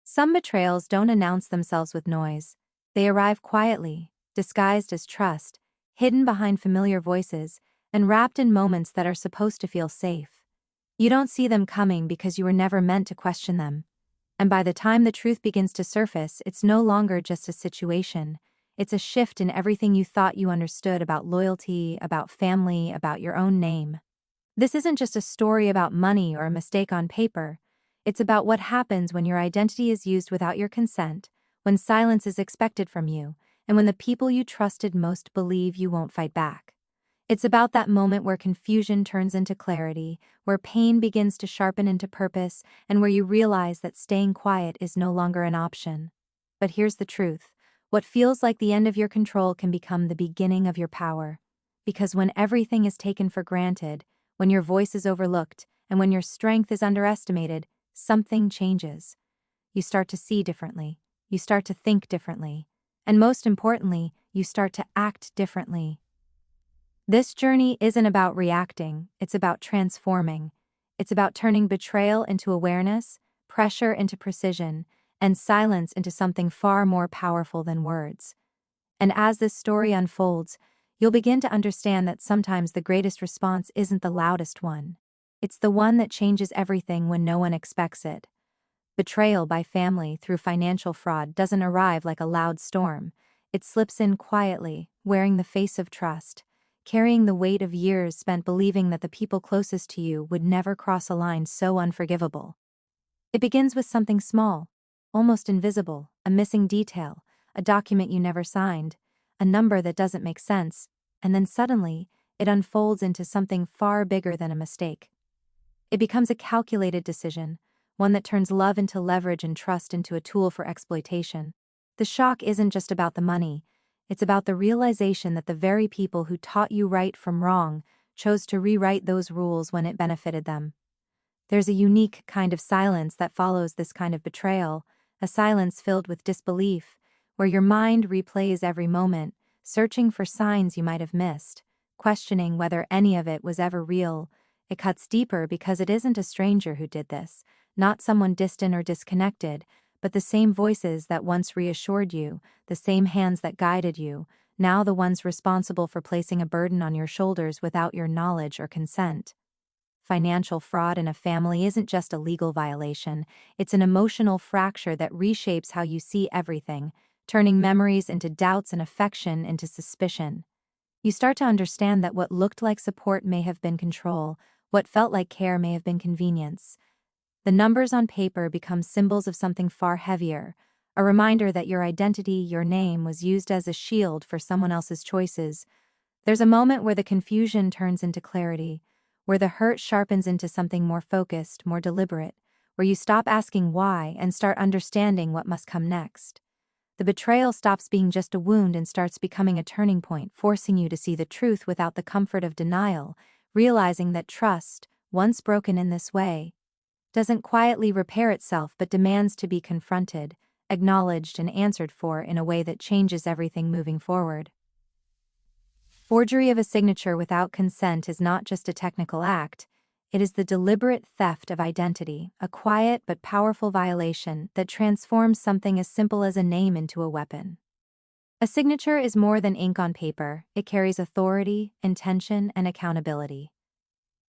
Some betrayals don't announce themselves with noise. They arrive quietly, disguised as trust, hidden behind familiar voices, and wrapped in moments that are supposed to feel safe. You don't see them coming because you were never meant to question them. And by the time the truth begins to surface, it's no longer just a situation. It's a shift in everything you thought you understood about loyalty, about family, about your own name. This isn't just a story about money or a mistake on paper. It's about what happens when your identity is used without your consent, when silence is expected from you, and when the people you trusted most believe you won't fight back. It's about that moment where confusion turns into clarity, where pain begins to sharpen into purpose, and where you realize that staying quiet is no longer an option. But here's the truth. What feels like the end of your control can become the beginning of your power. Because when everything is taken for granted, when your voice is overlooked, and when your strength is underestimated, something changes. You start to see differently. You start to think differently. And most importantly, you start to act differently. This journey isn't about reacting, it's about transforming. It's about turning betrayal into awareness, pressure into precision, and silence into something far more powerful than words. And as this story unfolds, you'll begin to understand that sometimes the greatest response isn't the loudest one. It's the one that changes everything when no one expects it. Betrayal by family through financial fraud doesn't arrive like a loud storm. It slips in quietly, wearing the face of trust, carrying the weight of years spent believing that the people closest to you would never cross a line so unforgivable. It begins with something small, almost invisible, a missing detail, a document you never signed, a number that doesn't make sense, and then suddenly, it unfolds into something far bigger than a mistake. It becomes a calculated decision, one that turns love into leverage and trust into a tool for exploitation. The shock isn't just about the money, it's about the realization that the very people who taught you right from wrong chose to rewrite those rules when it benefited them. There's a unique kind of silence that follows this kind of betrayal, a silence filled with disbelief, where your mind replays every moment, searching for signs you might have missed, questioning whether any of it was ever real. It cuts deeper because it isn't a stranger who did this, not someone distant or disconnected, but the same voices that once reassured you, the same hands that guided you, now the ones responsible for placing a burden on your shoulders without your knowledge or consent. Financial fraud in a family isn't just a legal violation, it's an emotional fracture that reshapes how you see everything, turning memories into doubts and affection into suspicion. You start to understand that what looked like support may have been control, what felt like care may have been convenience. The numbers on paper become symbols of something far heavier, a reminder that your identity, your name, was used as a shield for someone else's choices. There's a moment where the confusion turns into clarity, where the hurt sharpens into something more focused, more deliberate, where you stop asking why and start understanding what must come next. The betrayal stops being just a wound and starts becoming a turning point, forcing you to see the truth without the comfort of denial, realizing that trust, once broken in this way, doesn't quietly repair itself but demands to be confronted, acknowledged, and answered for in a way that changes everything moving forward. Forgery of a signature without consent is not just a technical act, it is the deliberate theft of identity, a quiet but powerful violation that transforms something as simple as a name into a weapon. A signature is more than ink on paper, it carries authority, intention, and accountability.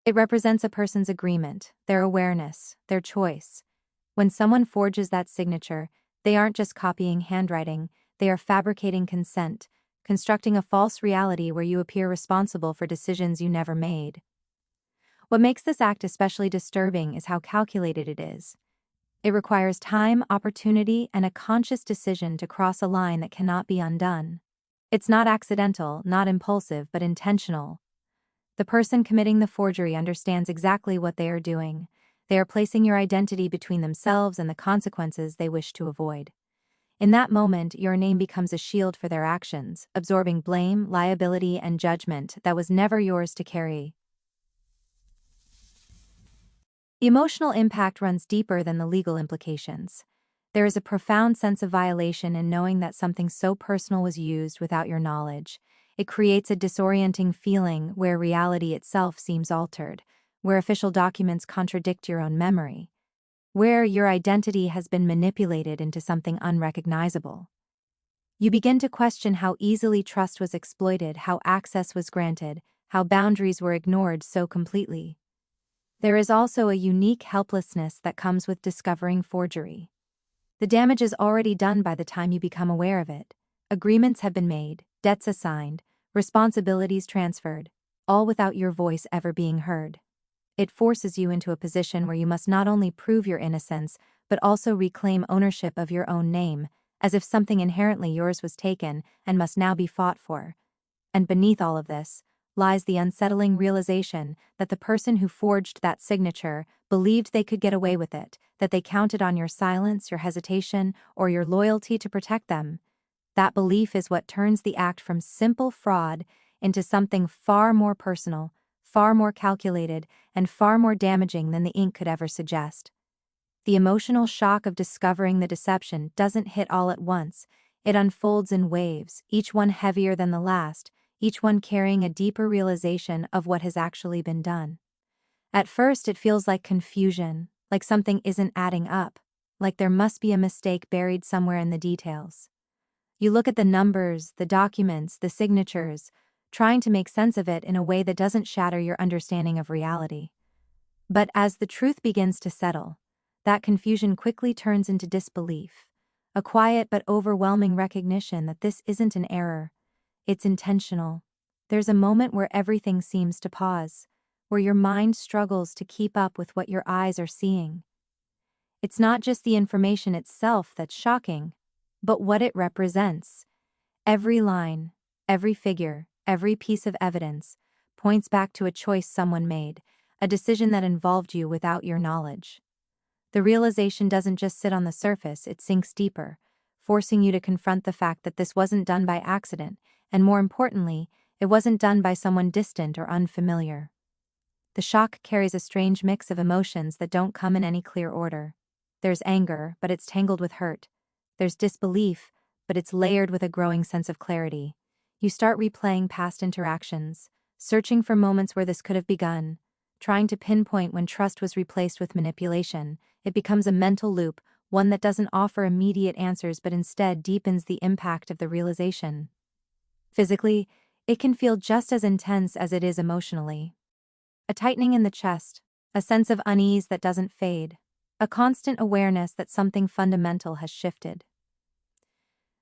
It represents a person's agreement, their awareness, their choice. When someone forges that signature, they aren't just copying handwriting, they are fabricating consent, constructing a false reality where you appear responsible for decisions you never made. What makes this act especially disturbing is how calculated it is. It requires time, opportunity, and a conscious decision to cross a line that cannot be undone. It's not accidental, not impulsive, but intentional. The person committing the forgery understands exactly what they are doing. They are placing your identity between themselves and the consequences they wish to avoid. In that moment, your name becomes a shield for their actions, absorbing blame, liability, and judgment that was never yours to carry. The emotional impact runs deeper than the legal implications. There is a profound sense of violation in knowing that something so personal was used without your knowledge. It creates a disorienting feeling where reality itself seems altered, where official documents contradict your own memory. where your identity has been manipulated into something unrecognizable. You begin to question how easily trust was exploited, how access was granted, how boundaries were ignored so completely. There is also a unique helplessness that comes with discovering forgery. The damage is already done by the time you become aware of it. Agreements have been made, debts assigned, responsibilities transferred, all without your voice ever being heard. It forces you into a position where you must not only prove your innocence, but also reclaim ownership of your own name, as if something inherently yours was taken and must now be fought for. And beneath all of this lies the unsettling realization that the person who forged that signature believed they could get away with it, that they counted on your silence, your hesitation, or your loyalty to protect them. That belief is what turns the act from simple fraud into something far more personal, far more calculated, and far more damaging than the ink could ever suggest. The emotional shock of discovering the deception doesn't hit all at once. It unfolds in waves, each one heavier than the last, each one carrying a deeper realization of what has actually been done. At first, it feels like confusion, like something isn't adding up, like there must be a mistake buried somewhere in the details. You look at the numbers, the documents, the signatures, trying to make sense of it in a way that doesn't shatter your understanding of reality. But as the truth begins to settle, that confusion quickly turns into disbelief, a quiet but overwhelming recognition that this isn't an error. It's intentional. There's a moment where everything seems to pause, where your mind struggles to keep up with what your eyes are seeing. It's not just the information itself that's shocking, but what it represents. Every line, every figure, every piece of evidence points back to a choice someone made, a decision that involved you without your knowledge. The realization doesn't just sit on the surface, it sinks deeper, forcing you to confront the fact that this wasn't done by accident, and more importantly, it wasn't done by someone distant or unfamiliar. The shock carries a strange mix of emotions that don't come in any clear order. There's anger, but it's tangled with hurt. There's disbelief, but it's layered with a growing sense of clarity. You start replaying past interactions, searching for moments where this could have begun, trying to pinpoint when trust was replaced with manipulation. It becomes a mental loop, one that doesn't offer immediate answers but instead deepens the impact of the realization. Physically, it can feel just as intense as it is emotionally. A tightening in the chest, a sense of unease that doesn't fade, a constant awareness that something fundamental has shifted.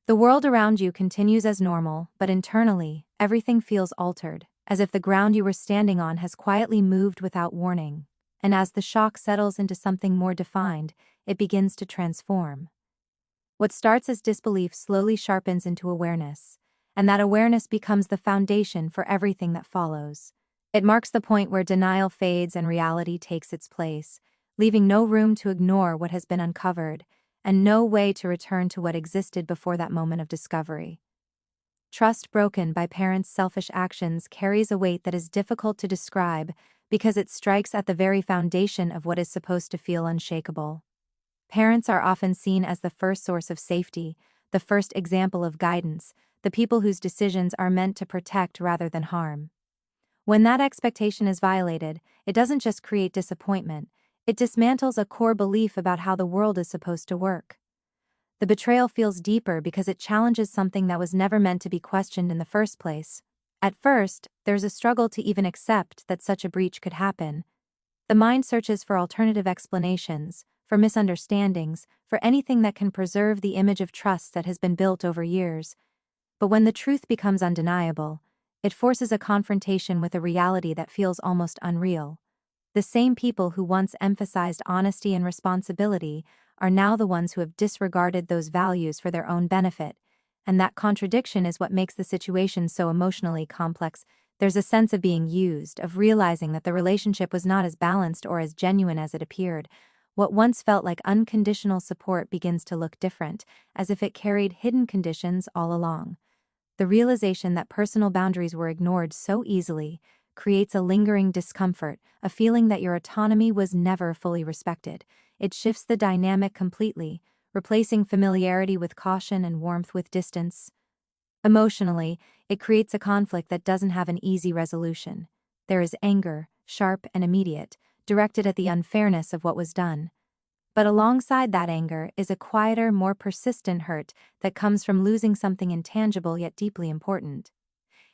The world around you continues as normal, but internally, everything feels altered, as if the ground you were standing on has quietly moved without warning. And as the shock settles into something more defined, it begins to transform. What starts as disbelief slowly sharpens into awareness, and that awareness becomes the foundation for everything that follows. It marks the point where denial fades and reality takes its place, leaving no room to ignore what has been uncovered, and no way to return to what existed before that moment of discovery. Trust broken by parents' selfish actions carries a weight that is difficult to describe because it strikes at the very foundation of what is supposed to feel unshakable. Parents are often seen as the first source of safety, the first example of guidance, the people whose decisions are meant to protect rather than harm. When that expectation is violated, it doesn't just create disappointment, it dismantles a core belief about how the world is supposed to work. The betrayal feels deeper because it challenges something that was never meant to be questioned in the first place. At first, there's a struggle to even accept that such a breach could happen. The mind searches for alternative explanations, for misunderstandings, for anything that can preserve the image of trust that has been built over years. But when the truth becomes undeniable, it forces a confrontation with a reality that feels almost unreal. The same people who once emphasized honesty and responsibility are now the ones who have disregarded those values for their own benefit, and that contradiction is what makes the situation so emotionally complex. There's a sense of being used, of realizing that the relationship was not as balanced or as genuine as it appeared. What once felt like unconditional support begins to look different, as if it carried hidden conditions all along. The realization that personal boundaries were ignored so easily creates a lingering discomfort, a feeling that your autonomy was never fully respected. It shifts the dynamic completely, replacing familiarity with caution and warmth with distance. Emotionally, it creates a conflict that doesn't have an easy resolution. There is anger, sharp and immediate, directed at the unfairness of what was done. But alongside that anger is a quieter, more persistent hurt that comes from losing something intangible yet deeply important.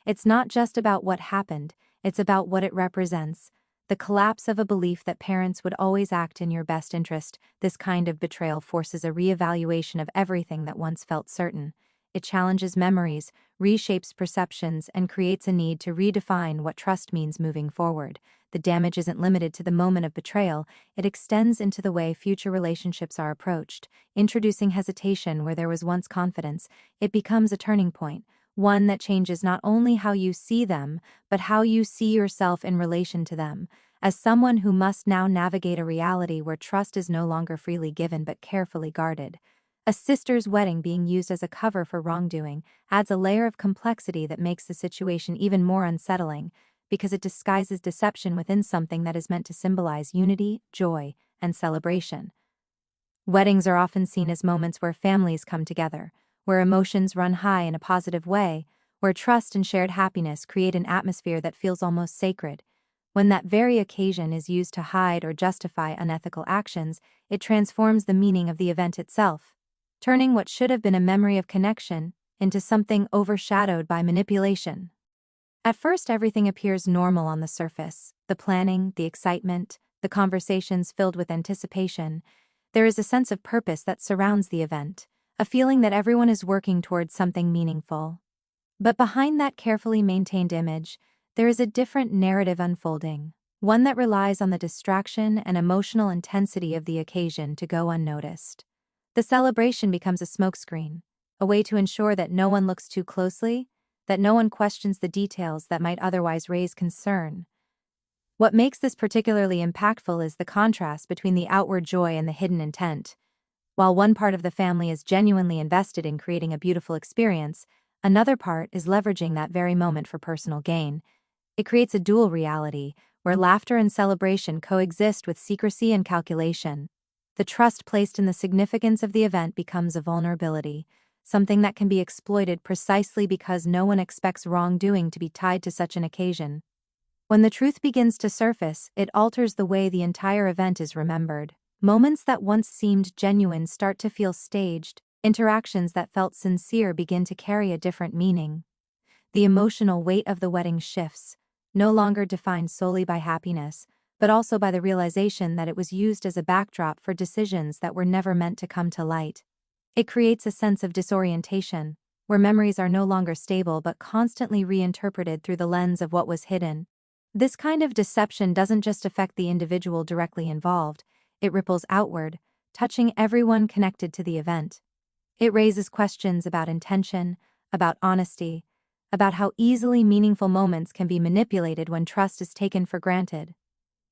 It's not just about what happened, it's about what it represents. The collapse of a belief that parents would always act in your best interest. This kind of betrayal forces a reevaluation of everything that once felt certain. It challenges memories, reshapes perceptions, and creates a need to redefine what trust means moving forward. The damage isn't limited to the moment of betrayal, it extends into the way future relationships are approached. Introducing hesitation where there was once confidence, it becomes a turning point, one that changes not only how you see them, but how you see yourself in relation to them. As someone who must now navigate a reality where trust is no longer freely given but carefully guarded, a sister's wedding being used as a cover for wrongdoing adds a layer of complexity that makes the situation even more unsettling, because it disguises deception within something that is meant to symbolize unity, joy, and celebration. Weddings are often seen as moments where families come together, where emotions run high in a positive way, where trust and shared happiness create an atmosphere that feels almost sacred. When that very occasion is used to hide or justify unethical actions, it transforms the meaning of the event itself, turning what should have been a memory of connection into something overshadowed by manipulation. At first, everything appears normal on the surface: the planning, the excitement, the conversations filled with anticipation. There is a sense of purpose that surrounds the event, a feeling that everyone is working towards something meaningful. But behind that carefully maintained image, there is a different narrative unfolding, one that relies on the distraction and emotional intensity of the occasion to go unnoticed. The celebration becomes a smokescreen, a way to ensure that no one looks too closely, that no one questions the details that might otherwise raise concern. What makes this particularly impactful is the contrast between the outward joy and the hidden intent. While one part of the family is genuinely invested in creating a beautiful experience, another part is leveraging that very moment for personal gain. It creates a dual reality, where laughter and celebration coexist with secrecy and calculation. The trust placed in the significance of the event becomes a vulnerability, something that can be exploited precisely because no one expects wrongdoing to be tied to such an occasion. When the truth begins to surface, it alters the way the entire event is remembered. Moments that once seemed genuine start to feel staged. Interactions that felt sincere begin to carry a different meaning. The emotional weight of the wedding shifts, no longer defined solely by happiness, but also by the realization that it was used as a backdrop for decisions that were never meant to come to light. It creates a sense of disorientation, where memories are no longer stable but constantly reinterpreted through the lens of what was hidden. This kind of deception doesn't just affect the individual directly involved, it ripples outward, touching everyone connected to the event. It raises questions about intention, about honesty, about how easily meaningful moments can be manipulated when trust is taken for granted.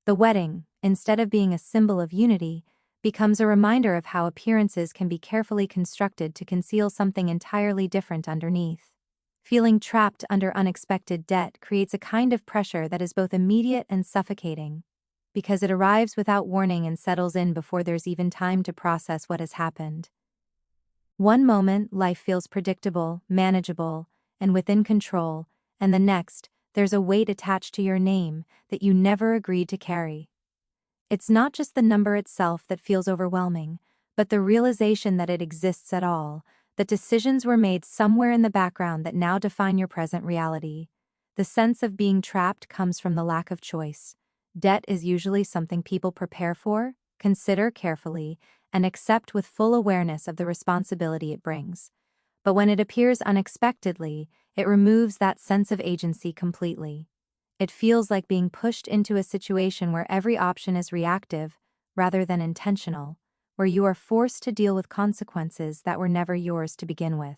The wedding, instead of being a symbol of unity, becomes a reminder of how appearances can be carefully constructed to conceal something entirely different underneath. Feeling trapped under unexpected debt creates a kind of pressure that is both immediate and suffocating, because it arrives without warning and settles in before there's even time to process what has happened. One moment, life feels predictable, manageable, and within control, and the next, there's a weight attached to your name that you never agreed to carry. It's not just the number itself that feels overwhelming, but the realization that it exists at all, that decisions were made somewhere in the background that now define your present reality. The sense of being trapped comes from the lack of choice. Debt is usually something people prepare for, consider carefully, and accept with full awareness of the responsibility it brings. But when it appears unexpectedly, it removes that sense of agency completely. It feels like being pushed into a situation where every option is reactive, rather than intentional, where you are forced to deal with consequences that were never yours to begin with.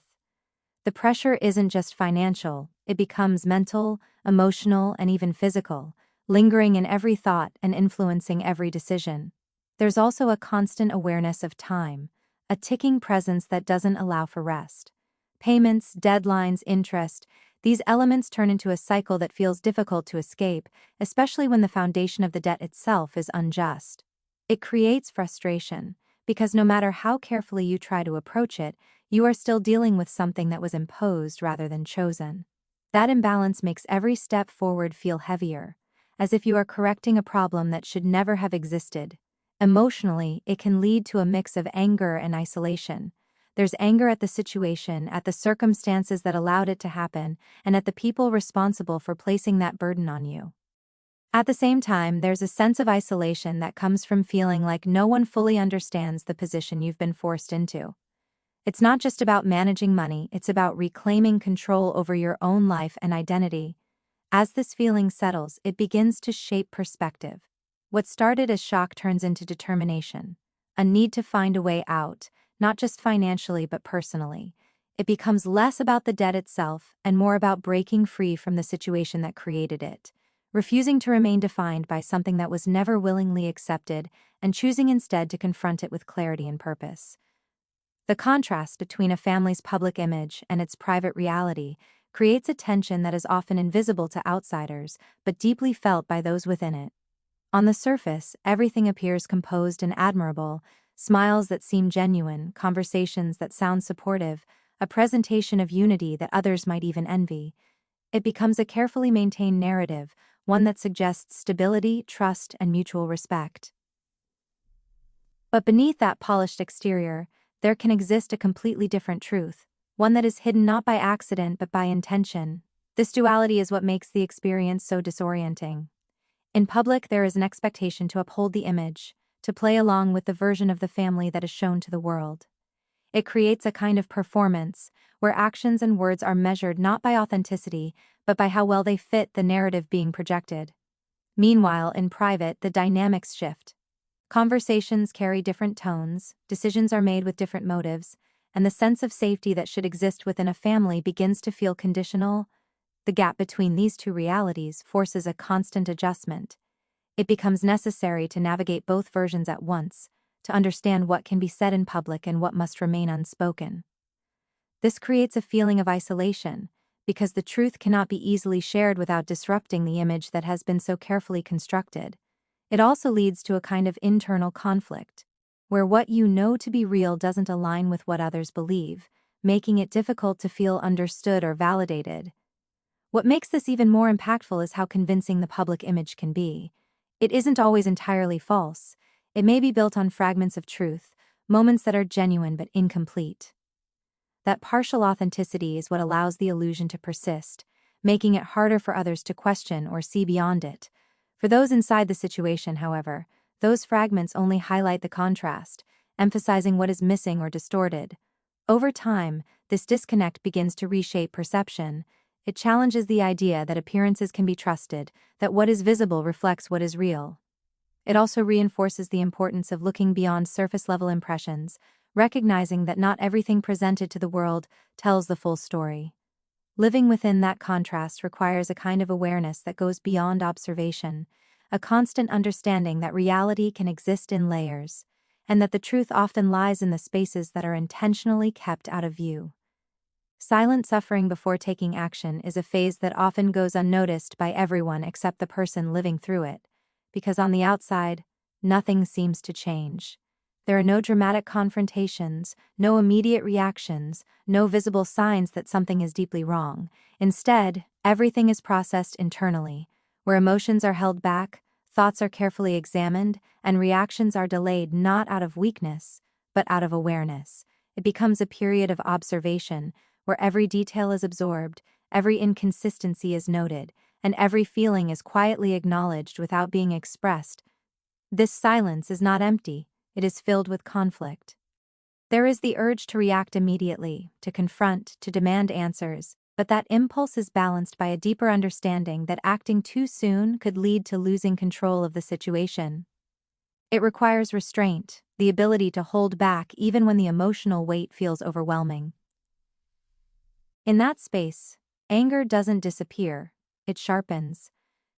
The pressure isn't just financial, it becomes mental, emotional, and even physical, lingering in every thought and influencing every decision. There's also a constant awareness of time, a ticking presence that doesn't allow for rest. Payments, deadlines, interest, these elements turn into a cycle that feels difficult to escape, especially when the foundation of the debt itself is unjust. It creates frustration, because no matter how carefully you try to approach it, you are still dealing with something that was imposed rather than chosen. That imbalance makes every step forward feel heavier, as if you are correcting a problem that should never have existed. Emotionally, it can lead to a mix of anger and isolation. There's anger at the situation, at the circumstances that allowed it to happen, and at the people responsible for placing that burden on you. At the same time, there's a sense of isolation that comes from feeling like no one fully understands the position you've been forced into. It's not just about managing money, it's about reclaiming control over your own life and identity. As this feeling settles, it begins to shape perspective. What started as shock turns into determination, a need to find a way out, not just financially but personally. It becomes less about the debt itself and more about breaking free from the situation that created it, refusing to remain defined by something that was never willingly accepted and choosing instead to confront it with clarity and purpose. The contrast between a family's public image and its private reality creates a tension that is often invisible to outsiders but deeply felt by those within it. On the surface, everything appears composed and admirable, smiles that seem genuine, conversations that sound supportive, a presentation of unity that others might even envy. It becomes a carefully maintained narrative, one that suggests stability, trust, and mutual respect. But beneath that polished exterior, there can exist a completely different truth, one that is hidden not by accident but by intention. This duality is what makes the experience so disorienting. In public, there is an expectation to uphold the image, to play along with the version of the family that is shown to the world. It creates a kind of performance, where actions and words are measured not by authenticity, but by how well they fit the narrative being projected. Meanwhile, in private, the dynamics shift. Conversations carry different tones, decisions are made with different motives, and the sense of safety that should exist within a family begins to feel conditional. The gap between these two realities forces a constant adjustment. It becomes necessary to navigate both versions at once, to understand what can be said in public and what must remain unspoken. This creates a feeling of isolation, because the truth cannot be easily shared without disrupting the image that has been so carefully constructed. It also leads to a kind of internal conflict, where what you know to be real doesn't align with what others believe, making it difficult to feel understood or validated. What makes this even more impactful is how convincing the public image can be. It isn't always entirely false. It may be built on fragments of truth, moments that are genuine but incomplete. That partial authenticity is what allows the illusion to persist, making it harder for others to question or see beyond it. For those inside the situation, however, those fragments only highlight the contrast, emphasizing what is missing or distorted. Over time, this disconnect begins to reshape perception. It challenges the idea that appearances can be trusted, that what is visible reflects what is real. It also reinforces the importance of looking beyond surface-level impressions, recognizing that not everything presented to the world tells the full story. Living within that contrast requires a kind of awareness that goes beyond observation, a constant understanding that reality can exist in layers, and that the truth often lies in the spaces that are intentionally kept out of view. Silent suffering before taking action is a phase that often goes unnoticed by everyone except the person living through it, because on the outside, nothing seems to change. There are no dramatic confrontations, no immediate reactions, no visible signs that something is deeply wrong. Instead, everything is processed internally, where emotions are held back, thoughts are carefully examined, and reactions are delayed not out of weakness, but out of awareness. It becomes a period of observation, where every detail is absorbed, every inconsistency is noted, and every feeling is quietly acknowledged without being expressed. This silence is not empty. It is filled with conflict. There is the urge to react immediately, to confront, to demand answers, but that impulse is balanced by a deeper understanding that acting too soon could lead to losing control of the situation. It requires restraint, the ability to hold back even when the emotional weight feels overwhelming. In that space, anger doesn't disappear, it sharpens.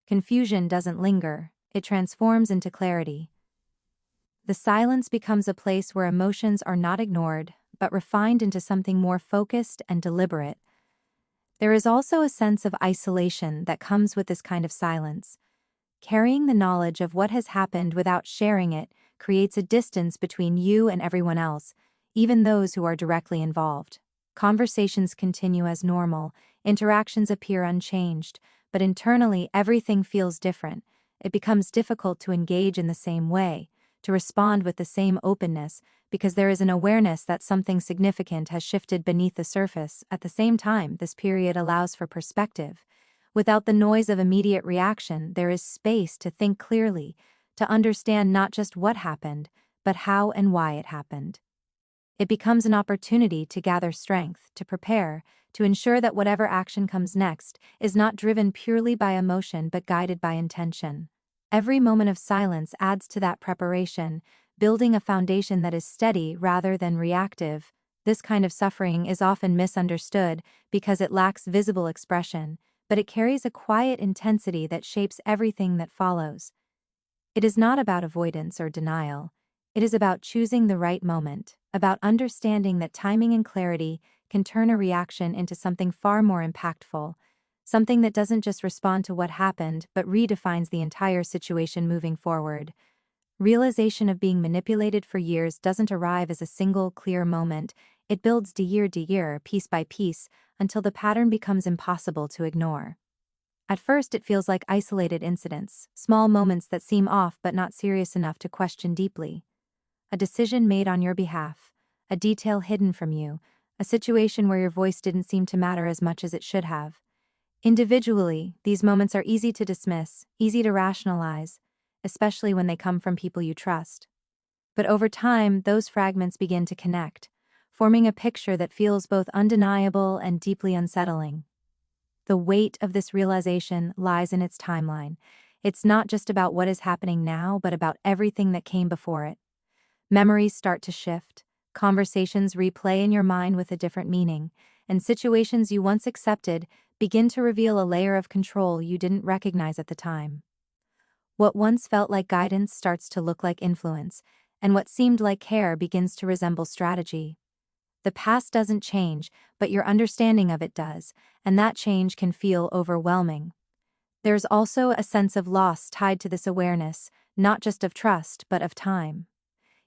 Confusion doesn't linger, it transforms into clarity. The silence becomes a place where emotions are not ignored, but refined into something more focused and deliberate. There is also a sense of isolation that comes with this kind of silence. Carrying the knowledge of what has happened without sharing it creates a distance between you and everyone else, even those who are directly involved. Conversations continue as normal, interactions appear unchanged, but internally everything feels different. It becomes difficult to engage in the same way, to respond with the same openness, because there is an awareness that something significant has shifted beneath the surface. At the same time, this period allows for perspective. Without the noise of immediate reaction, there is space to think clearly, to understand not just what happened, but how and why it happened. It becomes an opportunity to gather strength, to prepare, to ensure that whatever action comes next is not driven purely by emotion but guided by intention. Every moment of silence adds to that preparation, building a foundation that is steady rather than reactive. This kind of suffering is often misunderstood because it lacks visible expression, but it carries a quiet intensity that shapes everything that follows. It is not about avoidance or denial. It is about choosing the right moment, about understanding that timing and clarity can turn a reaction into something far more impactful, something that doesn't just respond to what happened but redefines the entire situation moving forward. Realization of being manipulated for years doesn't arrive as a single, clear moment. It builds year to year, piece by piece, until the pattern becomes impossible to ignore. At first, it feels like isolated incidents, small moments that seem off but not serious enough to question deeply. A decision made on your behalf, a detail hidden from you, a situation where your voice didn't seem to matter as much as it should have. Individually, these moments are easy to dismiss, easy to rationalize, especially when they come from people you trust. But over time, those fragments begin to connect, forming a picture that feels both undeniable and deeply unsettling. The weight of this realization lies in its timeline. It's not just about what is happening now, but about everything that came before it. Memories start to shift, conversations replay in your mind with a different meaning, and situations you once accepted begin to reveal a layer of control you didn't recognize at the time. What once felt like guidance starts to look like influence, and what seemed like care begins to resemble strategy. The past doesn't change, but your understanding of it does, and that change can feel overwhelming. There's also a sense of loss tied to this awareness, not just of trust, but of time.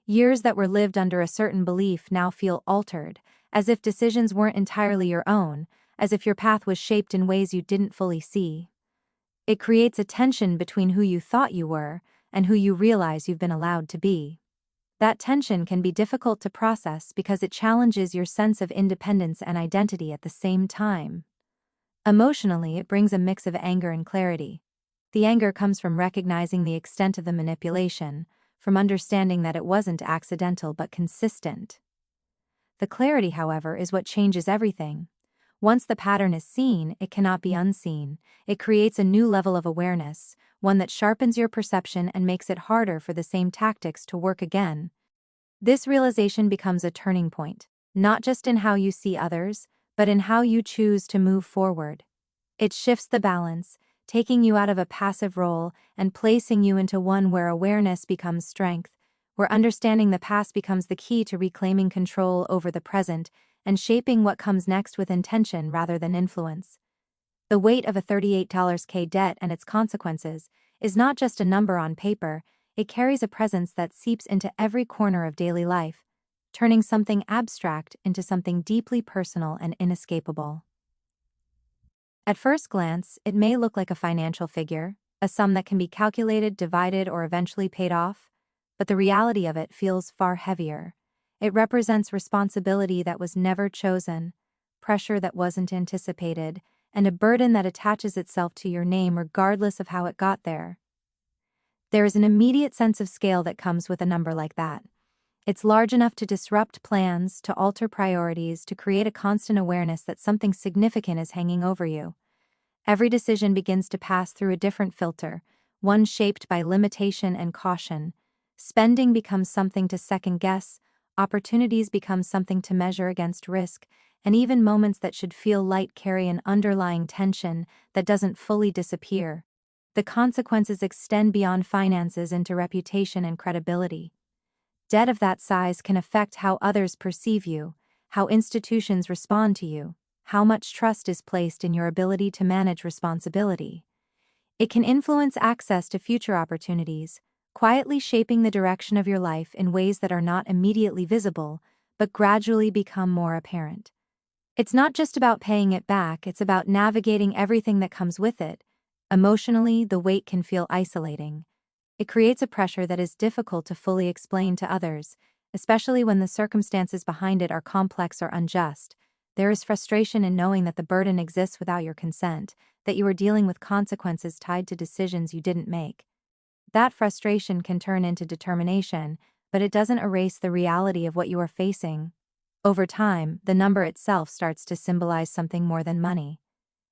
Years that were lived under a certain belief now feel altered, as if decisions weren't entirely your own, as if your path was shaped in ways you didn't fully see. It creates a tension between who you thought you were and who you realize you've been allowed to be. That tension can be difficult to process because it challenges your sense of independence and identity at the same time. Emotionally, it brings a mix of anger and clarity. The anger comes from recognizing the extent of the manipulation, from understanding that it wasn't accidental but consistent. The clarity, however, is what changes everything. Once the pattern is seen, it cannot be unseen. It creates a new level of awareness, one that sharpens your perception and makes it harder for the same tactics to work again. This realization becomes a turning point, not just in how you see others, but in how you choose to move forward. It shifts the balance, taking you out of a passive role and placing you into one where awareness becomes strength, where understanding the past becomes the key to reclaiming control over the present and shaping what comes next with intention rather than influence. The weight of a $38K debt and its consequences is not just a number on paper, it carries a presence that seeps into every corner of daily life, turning something abstract into something deeply personal and inescapable. At first glance, it may look like a financial figure, a sum that can be calculated, divided, or eventually paid off, but the reality of it feels far heavier. It represents responsibility that was never chosen, pressure that wasn't anticipated, and a burden that attaches itself to your name regardless of how it got there. There is an immediate sense of scale that comes with a number like that. It's large enough to disrupt plans, to alter priorities, to create a constant awareness that something significant is hanging over you. Every decision begins to pass through a different filter, one shaped by limitation and caution. Spending becomes something to second-guess, opportunities become something to measure against risk, and even moments that should feel light carry an underlying tension that doesn't fully disappear. The consequences extend beyond finances into reputation and credibility. Debt of that size can affect how others perceive you, how institutions respond to you, how much trust is placed in your ability to manage responsibility. It can influence access to future opportunities, quietly shaping the direction of your life in ways that are not immediately visible, but gradually become more apparent. It's not just about paying it back, it's about navigating everything that comes with it. Emotionally, the weight can feel isolating. It creates a pressure that is difficult to fully explain to others, especially when the circumstances behind it are complex or unjust. There is frustration in knowing that the burden exists without your consent, that you are dealing with consequences tied to decisions you didn't make. That frustration can turn into determination, but it doesn't erase the reality of what you are facing. Over time, the number itself starts to symbolize something more than money.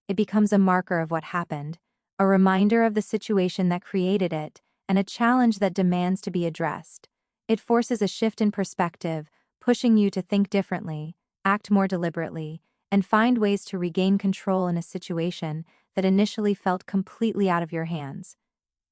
It becomes a marker of what happened, a reminder of the situation that created it, and a challenge that demands to be addressed. It forces a shift in perspective, pushing you to think differently, act more deliberately, and find ways to regain control in a situation that initially felt completely out of your hands.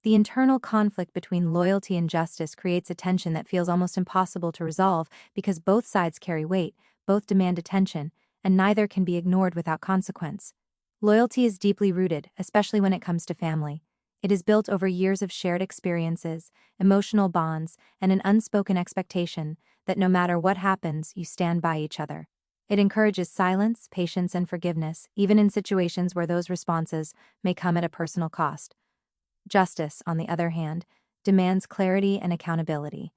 The internal conflict between loyalty and justice creates a tension that feels almost impossible to resolve because both sides carry weight, both demand attention, and neither can be ignored without consequence. Loyalty is deeply rooted, especially when it comes to family. It is built over years of shared experiences, emotional bonds, and an unspoken expectation that no matter what happens, you stand by each other. It encourages silence, patience, and forgiveness, even in situations where those responses may come at a personal cost. Justice, on the other hand, demands clarity and accountability.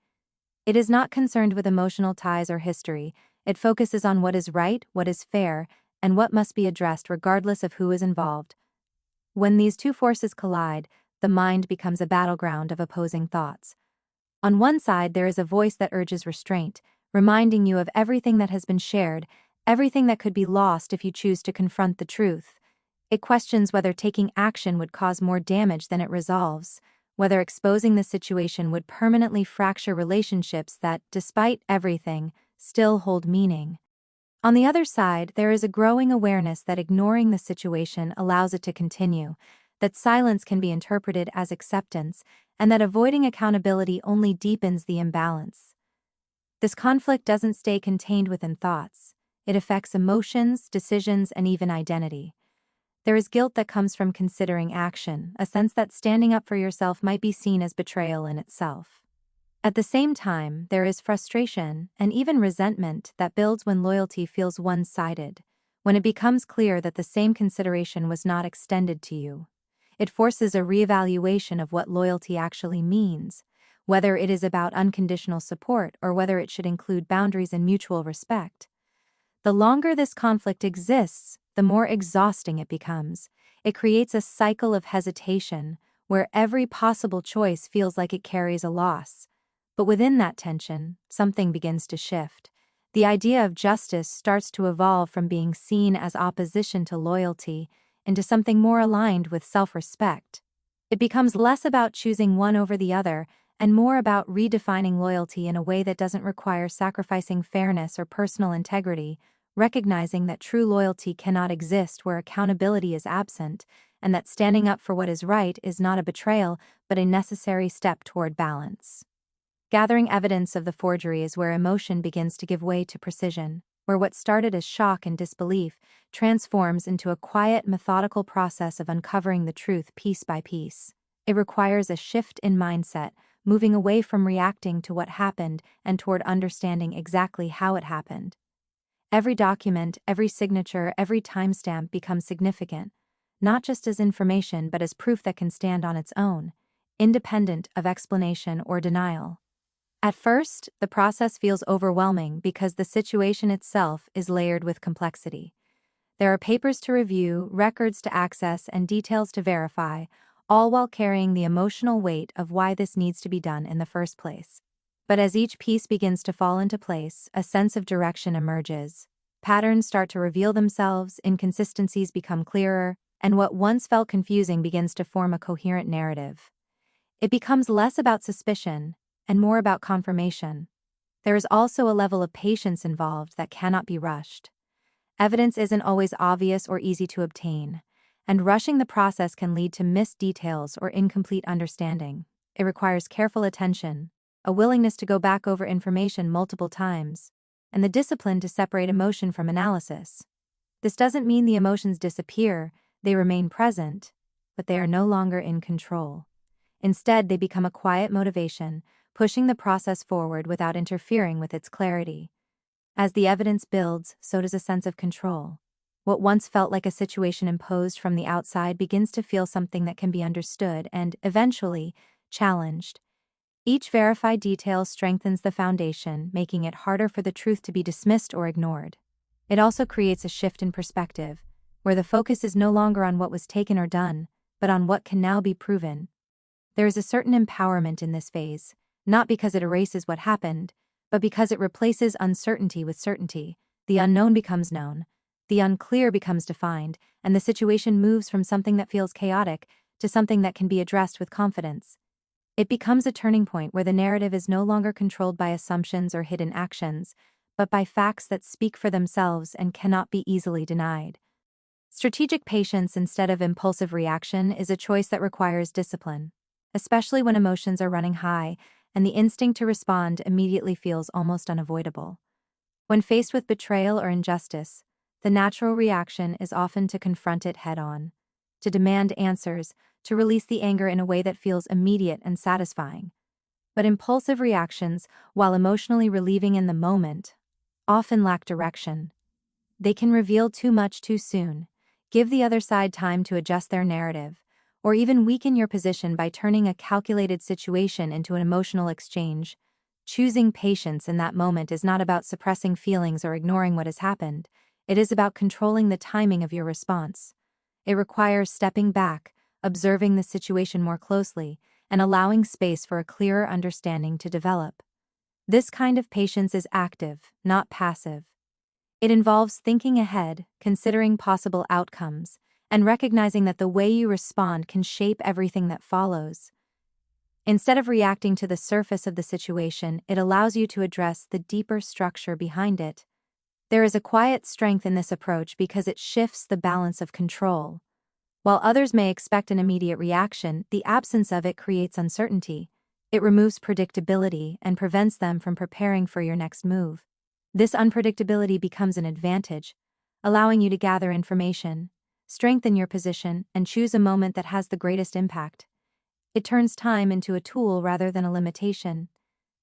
It is not concerned with emotional ties or history. It focuses on what is right, what is fair, and what must be addressed regardless of who is involved. When these two forces collide, the mind becomes a battleground of opposing thoughts. On one side, there is a voice that urges restraint, reminding you of everything that has been shared, everything that could be lost if you choose to confront the truth. It questions whether taking action would cause more damage than it resolves, whether exposing the situation would permanently fracture relationships that, despite everything, still hold meaning. On the other side, there is a growing awareness that ignoring the situation allows it to continue, that silence can be interpreted as acceptance, and that avoiding accountability only deepens the imbalance. This conflict doesn't stay contained within thoughts. It affects emotions, decisions, and even identity. There is guilt that comes from considering action, a sense that standing up for yourself might be seen as betrayal in itself. At the same time, there is frustration and even resentment that builds when loyalty feels one-sided, when it becomes clear that the same consideration was not extended to you. It forces a reevaluation of what loyalty actually means, whether it is about unconditional support or whether it should include boundaries and mutual respect. The longer this conflict exists, the more exhausting it becomes. It creates a cycle of hesitation, where every possible choice feels like it carries a loss. But within that tension, something begins to shift. The idea of justice starts to evolve from being seen as opposition to loyalty into something more aligned with self-respect. It becomes less about choosing one over the other and more about redefining loyalty in a way that doesn't require sacrificing fairness or personal integrity, recognizing that true loyalty cannot exist where accountability is absent, and that standing up for what is right is not a betrayal but a necessary step toward balance. Gathering evidence of the forgery is where emotion begins to give way to precision, where what started as shock and disbelief transforms into a quiet, methodical process of uncovering the truth piece by piece. It requires a shift in mindset, moving away from reacting to what happened and toward understanding exactly how it happened. Every document, every signature, every timestamp becomes significant, not just as information but as proof that can stand on its own, independent of explanation or denial. At first, the process feels overwhelming because the situation itself is layered with complexity. There are papers to review, records to access, and details to verify, all while carrying the emotional weight of why this needs to be done in the first place. But as each piece begins to fall into place, a sense of direction emerges. Patterns start to reveal themselves, inconsistencies become clearer, and what once felt confusing begins to form a coherent narrative. It becomes less about suspicion and more about confirmation. There is also a level of patience involved that cannot be rushed. Evidence isn't always obvious or easy to obtain, and rushing the process can lead to missed details or incomplete understanding. It requires careful attention, a willingness to go back over information multiple times, and the discipline to separate emotion from analysis. This doesn't mean the emotions disappear, they remain present, but they are no longer in control. Instead, they become a quiet motivation, pushing the process forward without interfering with its clarity. As the evidence builds, so does a sense of control. What once felt like a situation imposed from the outside begins to feel something that can be understood and, eventually, challenged. Each verified detail strengthens the foundation, making it harder for the truth to be dismissed or ignored. It also creates a shift in perspective, where the focus is no longer on what was taken or done, but on what can now be proven. There is a certain empowerment in this phase, not because it erases what happened, but because it replaces uncertainty with certainty. The unknown becomes known, the unclear becomes defined, and the situation moves from something that feels chaotic to something that can be addressed with confidence. It becomes a turning point where the narrative is no longer controlled by assumptions or hidden actions, but by facts that speak for themselves and cannot be easily denied. Strategic patience instead of impulsive reaction is a choice that requires discipline, especially when emotions are running high and the instinct to respond immediately feels almost unavoidable. When faced with betrayal or injustice, the natural reaction is often to confront it head-on, to demand answers, to release the anger in a way that feels immediate and satisfying. But impulsive reactions, while emotionally relieving in the moment, often lack direction. They can reveal too much too soon, give the other side time to adjust their narrative, or even weaken your position by turning a calculated situation into an emotional exchange. Choosing patience in that moment is not about suppressing feelings or ignoring what has happened. It is about controlling the timing of your response. It requires stepping back, observing the situation more closely, and allowing space for a clearer understanding to develop. This kind of patience is active, not passive. It involves thinking ahead, considering possible outcomes, and recognizing that the way you respond can shape everything that follows. Instead of reacting to the surface of the situation, it allows you to address the deeper structure behind it. There is a quiet strength in this approach because it shifts the balance of control. While others may expect an immediate reaction, the absence of it creates uncertainty. It removes predictability and prevents them from preparing for your next move. This unpredictability becomes an advantage, allowing you to gather information, strengthen your position, and choose a moment that has the greatest impact. It turns time into a tool rather than a limitation.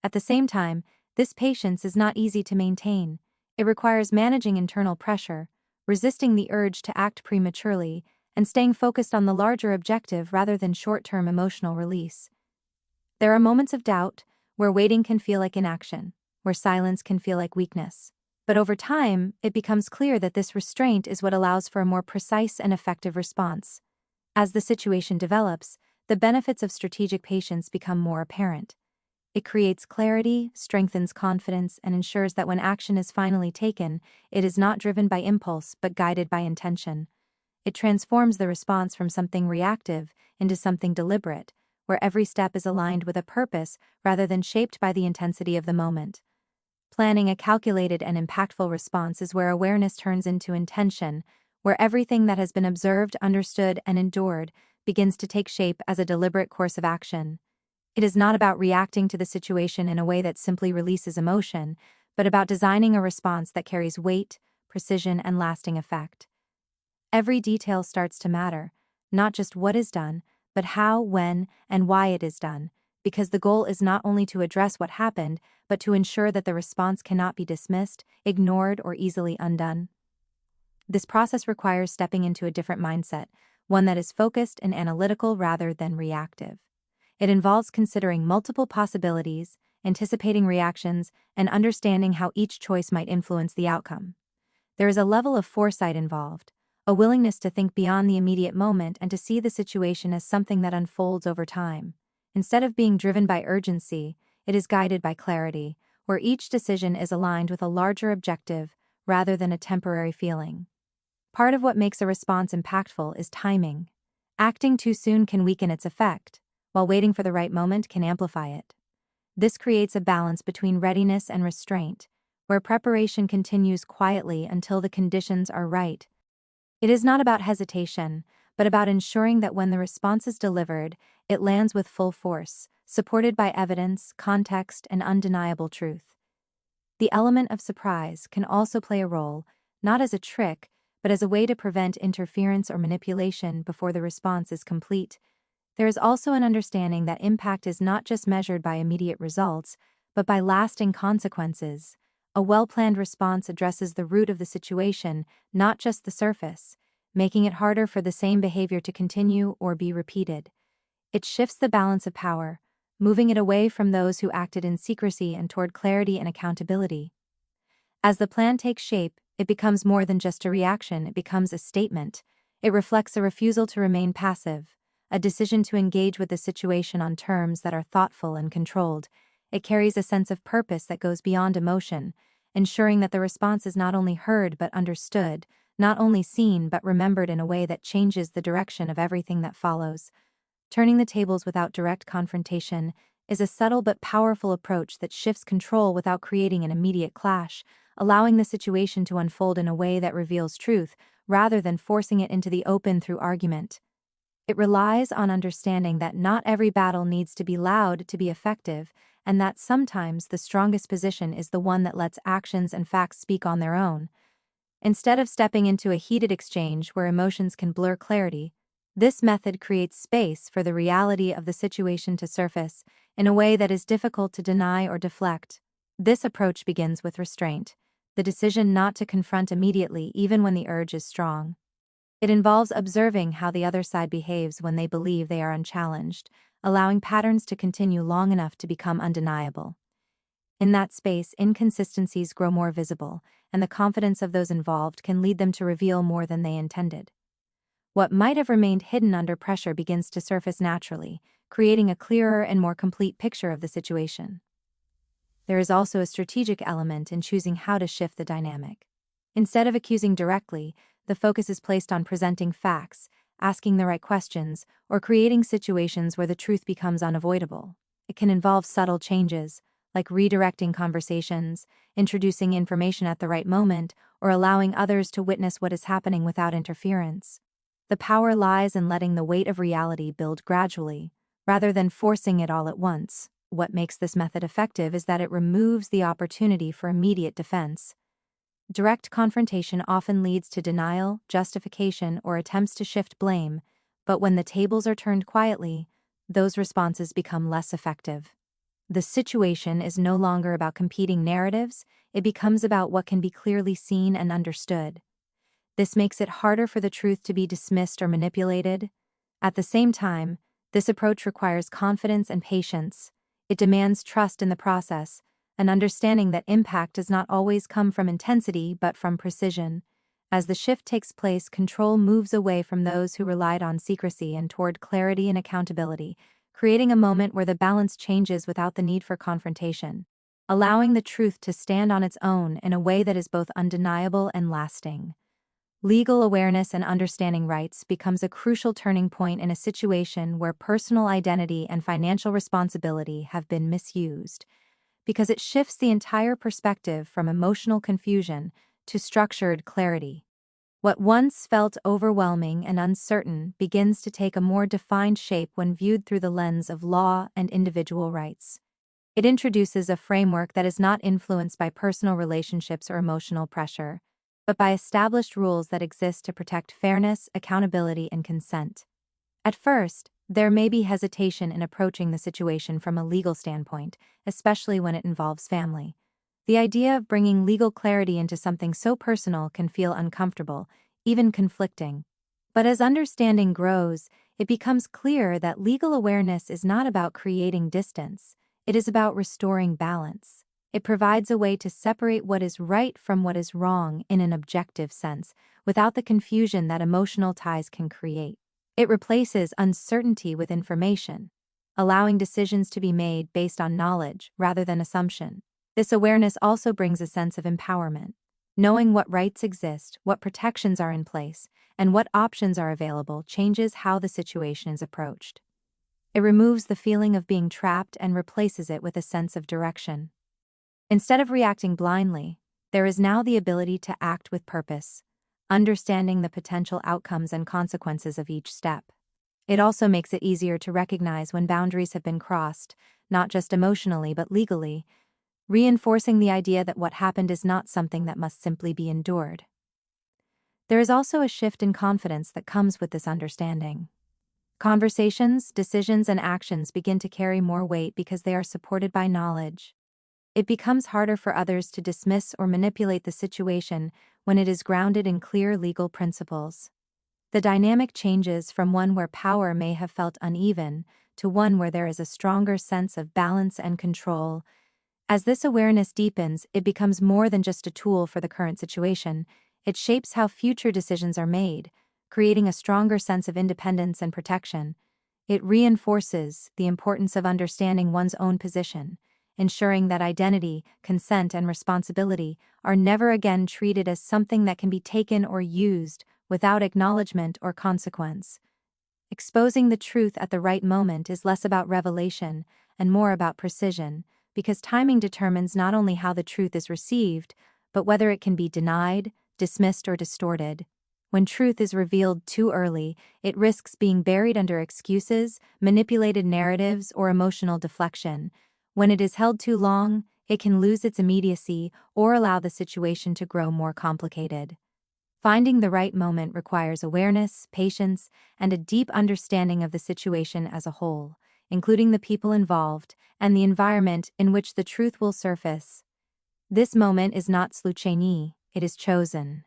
At the same time, this patience is not easy to maintain. It requires managing internal pressure, resisting the urge to act prematurely, and staying focused on the larger objective rather than short-term emotional release. There are moments of doubt, where waiting can feel like inaction, where silence can feel like weakness. But over time, it becomes clear that this restraint is what allows for a more precise and effective response. As the situation develops, the benefits of strategic patience become more apparent. It creates clarity, strengthens confidence, and ensures that when action is finally taken, it is not driven by impulse but guided by intention. It transforms the response from something reactive into something deliberate, where every step is aligned with a purpose rather than shaped by the intensity of the moment. Planning a calculated and impactful response is where awareness turns into intention, where everything that has been observed, understood, and endured begins to take shape as a deliberate course of action. It is not about reacting to the situation in a way that simply releases emotion, but about designing a response that carries weight, precision, and lasting effect. Every detail starts to matter, not just what is done, but how, when, and why it is done, because the goal is not only to address what happened, but to ensure that the response cannot be dismissed, ignored, or easily undone. This process requires stepping into a different mindset, one that is focused and analytical rather than reactive. It involves considering multiple possibilities, anticipating reactions, and understanding how each choice might influence the outcome. There is a level of foresight involved, a willingness to think beyond the immediate moment and to see the situation as something that unfolds over time. Instead of being driven by urgency, it is guided by clarity, where each decision is aligned with a larger objective rather than a temporary feeling. Part of what makes a response impactful is timing. Acting too soon can weaken its effect, while waiting for the right moment can amplify it. This creates a balance between readiness and restraint, where preparation continues quietly until the conditions are right. It is not about hesitation, but about ensuring that when the response is delivered, it lands with full force, supported by evidence, context, and undeniable truth. The element of surprise can also play a role, not as a trick, but as a way to prevent interference or manipulation before the response is complete. There is also an understanding that impact is not just measured by immediate results, but by lasting consequences. A well-planned response addresses the root of the situation, not just the surface, making it harder for the same behavior to continue or be repeated. It shifts the balance of power, moving it away from those who acted in secrecy and toward clarity and accountability. As the plan takes shape, it becomes more than just a reaction, it becomes a statement. It reflects a refusal to remain passive, a decision to engage with the situation on terms that are thoughtful and controlled. It carries a sense of purpose that goes beyond emotion, ensuring that the response is not only heard but understood, not only seen but remembered in a way that changes the direction of everything that follows. Turning the tables without direct confrontation is a subtle but powerful approach that shifts control without creating an immediate clash, allowing the situation to unfold in a way that reveals truth, rather than forcing it into the open through argument. It relies on understanding that not every battle needs to be loud to be effective, and that sometimes the strongest position is the one that lets actions and facts speak on their own. Instead of stepping into a heated exchange where emotions can blur clarity, this method creates space for the reality of the situation to surface in a way that is difficult to deny or deflect. This approach begins with restraint, the decision not to confront immediately even when the urge is strong. It involves observing how the other side behaves when they believe they are unchallenged, allowing patterns to continue long enough to become undeniable. In that space, inconsistencies grow more visible, and the confidence of those involved can lead them to reveal more than they intended. What might have remained hidden under pressure begins to surface naturally, creating a clearer and more complete picture of the situation. There is also a strategic element in choosing how to shift the dynamic. Instead of accusing directly, the focus is placed on presenting facts, asking the right questions, or creating situations where the truth becomes unavoidable. It can involve subtle changes, like redirecting conversations, introducing information at the right moment, or allowing others to witness what is happening without interference. The power lies in letting the weight of reality build gradually, rather than forcing it all at once. What makes this method effective is that it removes the opportunity for immediate defense. Direct confrontation often leads to denial, justification, or attempts to shift blame, but when the tables are turned quietly, those responses become less effective. The situation is no longer about competing narratives, it becomes about what can be clearly seen and understood. This makes it harder for the truth to be dismissed or manipulated. At the same time, this approach requires confidence and patience. It demands trust in the process, an understanding that impact does not always come from intensity but from precision. As the shift takes place, control moves away from those who relied on secrecy and toward clarity and accountability, creating a moment where the balance changes without the need for confrontation, allowing the truth to stand on its own in a way that is both undeniable and lasting. Legal awareness and understanding rights becomes a crucial turning point in a situation where personal identity and financial responsibility have been misused, because it shifts the entire perspective from emotional confusion to structured clarity. What once felt overwhelming and uncertain begins to take a more defined shape when viewed through the lens of law and individual rights. It introduces a framework that is not influenced by personal relationships or emotional pressure, but by established rules that exist to protect fairness, accountability, and consent. At first, there may be hesitation in approaching the situation from a legal standpoint, especially when it involves family. The idea of bringing legal clarity into something so personal can feel uncomfortable, even conflicting. But as understanding grows, it becomes clear that legal awareness is not about creating distance, it is about restoring balance. It provides a way to separate what is right from what is wrong in an objective sense, without the confusion that emotional ties can create. It replaces uncertainty with information, allowing decisions to be made based on knowledge rather than assumption. This awareness also brings a sense of empowerment. Knowing what rights exist, what protections are in place, and what options are available changes how the situation is approached. It removes the feeling of being trapped and replaces it with a sense of direction. Instead of reacting blindly, there is now the ability to act with purpose, understanding the potential outcomes and consequences of each step. It also makes it easier to recognize when boundaries have been crossed, not just emotionally but legally, reinforcing the idea that what happened is not something that must simply be endured. There is also a shift in confidence that comes with this understanding. Conversations, decisions, and actions begin to carry more weight because they are supported by knowledge. It becomes harder for others to dismiss or manipulate the situation when it is grounded in clear legal principles. The dynamic changes from one where power may have felt uneven to one where there is a stronger sense of balance and control. As this awareness deepens, it becomes more than just a tool for the current situation. It shapes how future decisions are made, creating a stronger sense of independence and protection. It reinforces the importance of understanding one's own position, ensuring that identity, consent, and responsibility are never again treated as something that can be taken or used without acknowledgement or consequence. Exposing the truth at the right moment is less about revelation and more about precision, because timing determines not only how the truth is received, but whether it can be denied, dismissed, or distorted. When truth is revealed too early, it risks being buried under excuses, manipulated narratives, or emotional deflection. When it is held too long, it can lose its immediacy or allow the situation to grow more complicated. Finding the right moment requires awareness, patience, and a deep understanding of the situation as a whole, including the people involved and the environment in which the truth will surface. This moment is not slucheni, it is chosen.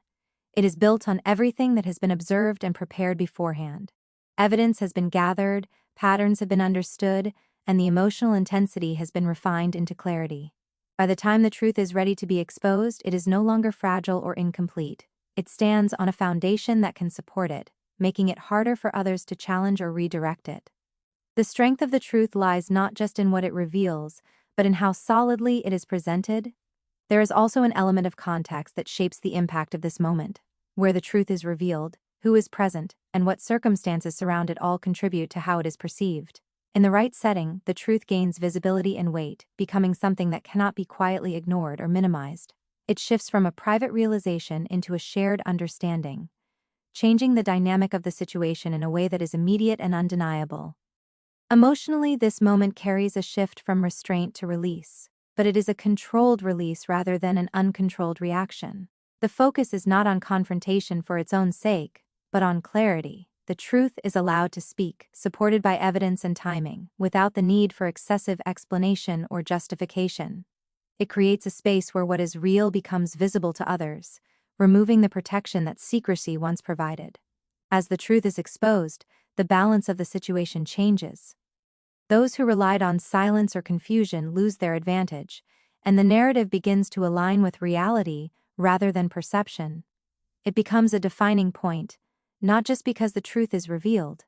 It is built on everything that has been observed and prepared beforehand. Evidence has been gathered, patterns have been understood, and the emotional intensity has been refined into clarity. By the time the truth is ready to be exposed, it is no longer fragile or incomplete. It stands on a foundation that can support it, making it harder for others to challenge or redirect it. The strength of the truth lies not just in what it reveals, but in how solidly it is presented. There is also an element of context that shapes the impact of this moment. Where the truth is revealed, who is present, and what circumstances surround it all contribute to how it is perceived. In the right setting, the truth gains visibility and weight, becoming something that cannot be quietly ignored or minimized. It shifts from a private realization into a shared understanding, changing the dynamic of the situation in a way that is immediate and undeniable. Emotionally, this moment carries a shift from restraint to release, but it is a controlled release rather than an uncontrolled reaction. The focus is not on confrontation for its own sake, but on clarity. The truth is allowed to speak, supported by evidence and timing, without the need for excessive explanation or justification. It creates a space where what is real becomes visible to others, removing the protection that secrecy once provided. As the truth is exposed, the balance of the situation changes. Those who relied on silence or confusion lose their advantage, and the narrative begins to align with reality rather than perception. It becomes a defining point, not just because the truth is revealed,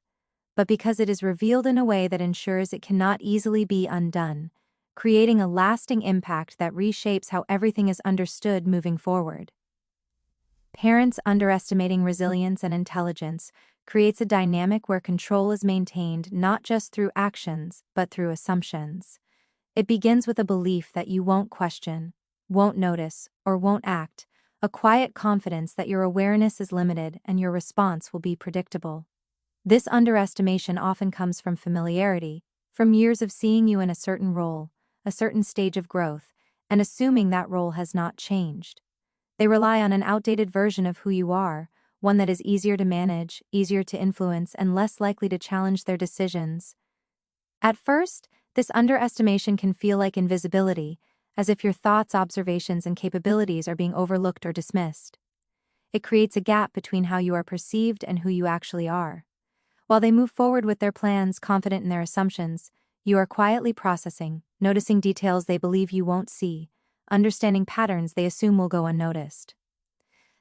but because it is revealed in a way that ensures it cannot easily be undone, creating a lasting impact that reshapes how everything is understood moving forward. Parents underestimating resilience and intelligence creates a dynamic where control is maintained not just through actions, but through assumptions. It begins with a belief that you won't question, won't notice, or won't act, a quiet confidence that your awareness is limited and your response will be predictable. This underestimation often comes from familiarity, from years of seeing you in a certain role, a certain stage of growth, and assuming that role has not changed. They rely on an outdated version of who you are, one that is easier to manage, easier to influence, and less likely to challenge their decisions. At first, this underestimation can feel like invisibility, as if your thoughts, observations, and capabilities are being overlooked or dismissed. It creates a gap between how you are perceived and who you actually are. While they move forward with their plans, confident in their assumptions, you are quietly processing, noticing details they believe you won't see, understanding patterns they assume will go unnoticed.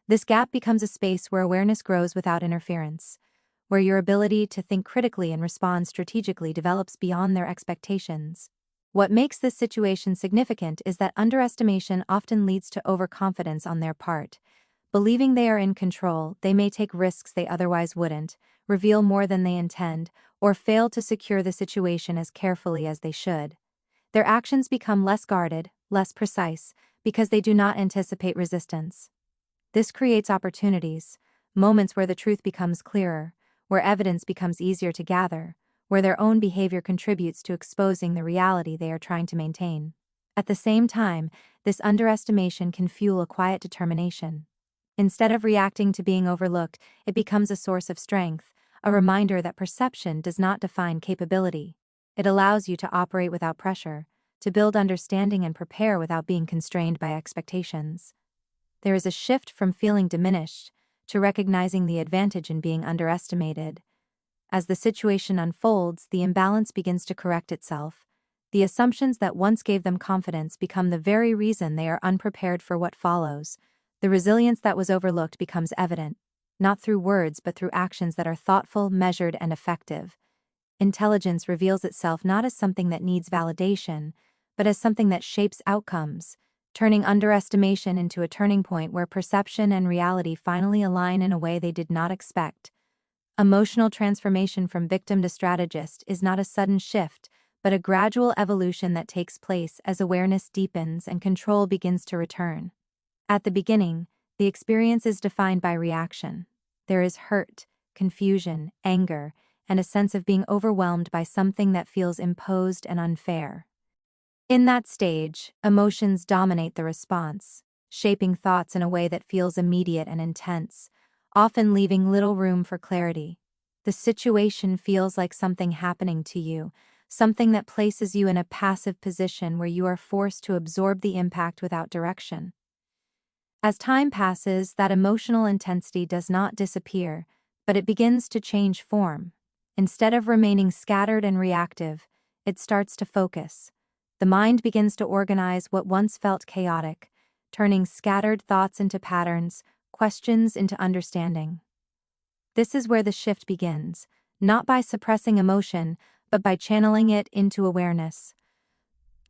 This gap becomes a space where awareness grows without interference, where your ability to think critically and respond strategically develops beyond their expectations. What makes this situation significant is that underestimation often leads to overconfidence on their part. Believing they are in control, they may take risks they otherwise wouldn't, reveal more than they intend, or fail to secure the situation as carefully as they should. Their actions become less guarded, less precise, because they do not anticipate resistance. This creates opportunities, moments where the truth becomes clearer, where evidence becomes easier to gather, where their own behavior contributes to exposing the reality they are trying to maintain. At the same time, this underestimation can fuel a quiet determination. Instead of reacting to being overlooked, it becomes a source of strength, a reminder that perception does not define capability. It allows you to operate without pressure, to build understanding and prepare without being constrained by expectations. There is a shift from feeling diminished to recognizing the advantage in being underestimated. As the situation unfolds, the imbalance begins to correct itself. The assumptions that once gave them confidence become the very reason they are unprepared for what follows. The resilience that was overlooked becomes evident, not through words but through actions that are thoughtful, measured, and effective. Intelligence reveals itself not as something that needs validation, but as something that shapes outcomes, turning underestimation into a turning point where perception and reality finally align in a way they did not expect. Emotional transformation from victim to strategist is not a sudden shift, but a gradual evolution that takes place as awareness deepens and control begins to return. At the beginning, the experience is defined by reaction. There is hurt, confusion, anger, and a sense of being overwhelmed by something that feels imposed and unfair. In that stage, emotions dominate the response, shaping thoughts in a way that feels immediate and intense, often leaving little room for clarity. The situation feels like something happening to you, something that places you in a passive position where you are forced to absorb the impact without direction. As time passes, that emotional intensity does not disappear, but it begins to change form. Instead of remaining scattered and reactive, it starts to focus. The mind begins to organize what once felt chaotic, turning scattered thoughts into patterns, questions into understanding. This is where the shift begins, not by suppressing emotion, but by channeling it into awareness.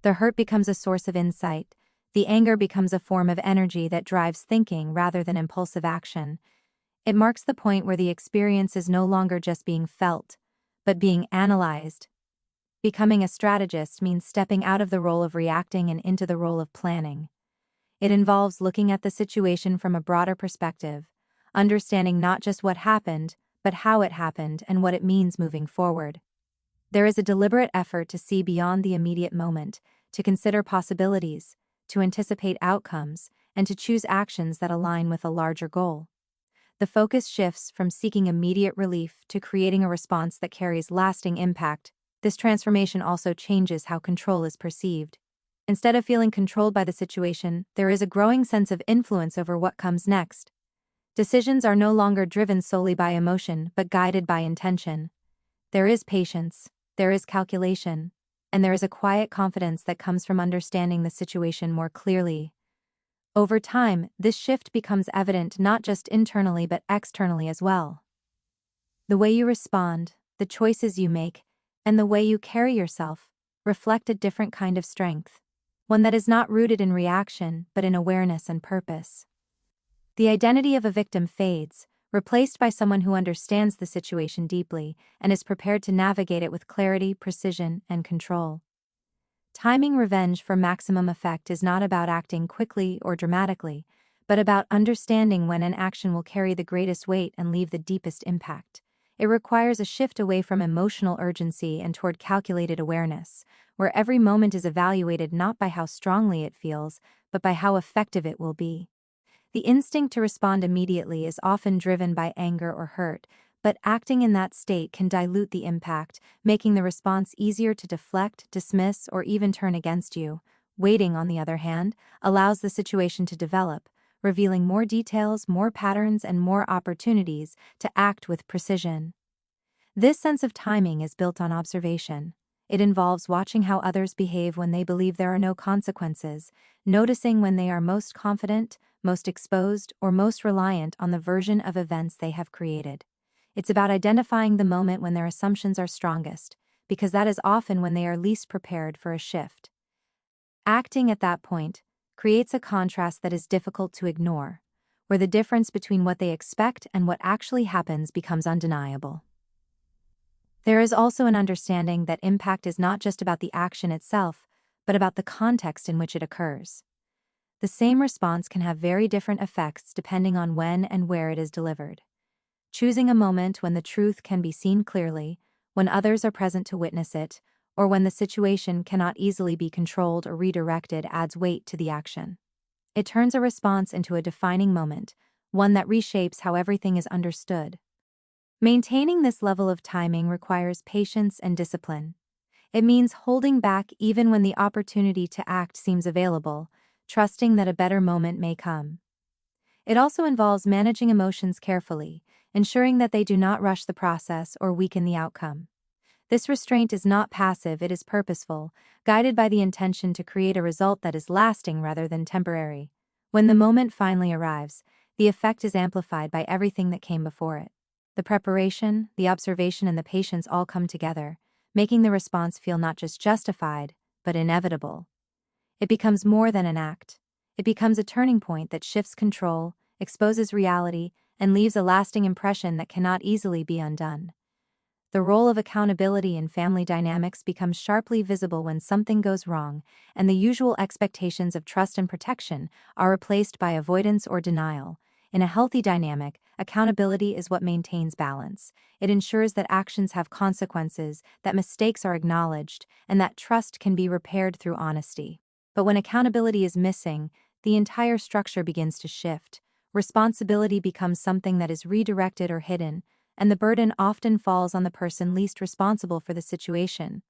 The hurt becomes a source of insight. The anger becomes a form of energy that drives thinking rather than impulsive action. It marks the point where the experience is no longer just being felt, but being analyzed. Becoming a strategist means stepping out of the role of reacting and into the role of planning. It involves looking at the situation from a broader perspective, understanding not just what happened, but how it happened and what it means moving forward. There is a deliberate effort to see beyond the immediate moment, to consider possibilities, to anticipate outcomes, and to choose actions that align with a larger goal. The focus shifts from seeking immediate relief to creating a response that carries lasting impact. This transformation also changes how control is perceived. Instead of feeling controlled by the situation, there is a growing sense of influence over what comes next. Decisions are no longer driven solely by emotion but guided by intention. There is patience, there is calculation, and there is a quiet confidence that comes from understanding the situation more clearly. Over time, this shift becomes evident not just internally but externally as well. The way you respond, the choices you make, and the way you carry yourself reflect a different kind of strength, one that is not rooted in reaction but in awareness and purpose. The identity of a victim fades, replaced by someone who understands the situation deeply and is prepared to navigate it with clarity, precision, and control. Timing revenge for maximum effect is not about acting quickly or dramatically, but about understanding when an action will carry the greatest weight and leave the deepest impact. It requires a shift away from emotional urgency and toward calculated awareness, where every moment is evaluated not by how strongly it feels, but by how effective it will be. The instinct to respond immediately is often driven by anger or hurt, but acting in that state can dilute the impact, making the response easier to deflect, dismiss, or even turn against you. Waiting, on the other hand, allows the situation to develop, revealing more details, more patterns, and more opportunities to act with precision. This sense of timing is built on observation. It involves watching how others behave when they believe there are no consequences, noticing when they are most confident, most exposed, or most reliant on the version of events they have created. It's about identifying the moment when their assumptions are strongest, because that is often when they are least prepared for a shift. Acting at that point creates a contrast that is difficult to ignore, where the difference between what they expect and what actually happens becomes undeniable. There is also an understanding that impact is not just about the action itself, but about the context in which it occurs. The same response can have very different effects depending on when and where it is delivered. Choosing a moment when the truth can be seen clearly, when others are present to witness it, or when the situation cannot easily be controlled or redirected adds weight to the action. It turns a response into a defining moment, one that reshapes how everything is understood. Maintaining this level of timing requires patience and discipline. It means holding back even when the opportunity to act seems available, trusting that a better moment may come. It also involves managing emotions carefully, ensuring that they do not rush the process or weaken the outcome. This restraint is not passive, it is purposeful, guided by the intention to create a result that is lasting rather than temporary. When the moment finally arrives, the effect is amplified by everything that came before it. The preparation, the observation, and the patience all come together, making the response feel not just justified, but inevitable. It becomes more than an act. It becomes a turning point that shifts control, exposes reality, and leaves a lasting impression that cannot easily be undone. The role of accountability in family dynamics becomes sharply visible when something goes wrong, and the usual expectations of trust and protection are replaced by avoidance or denial. In a healthy dynamic, accountability is what maintains balance. It ensures that actions have consequences, that mistakes are acknowledged, and that trust can be repaired through honesty. But when accountability is missing, the entire structure begins to shift. Responsibility becomes something that is redirected or hidden, and the burden often falls on the person least responsible for the situation.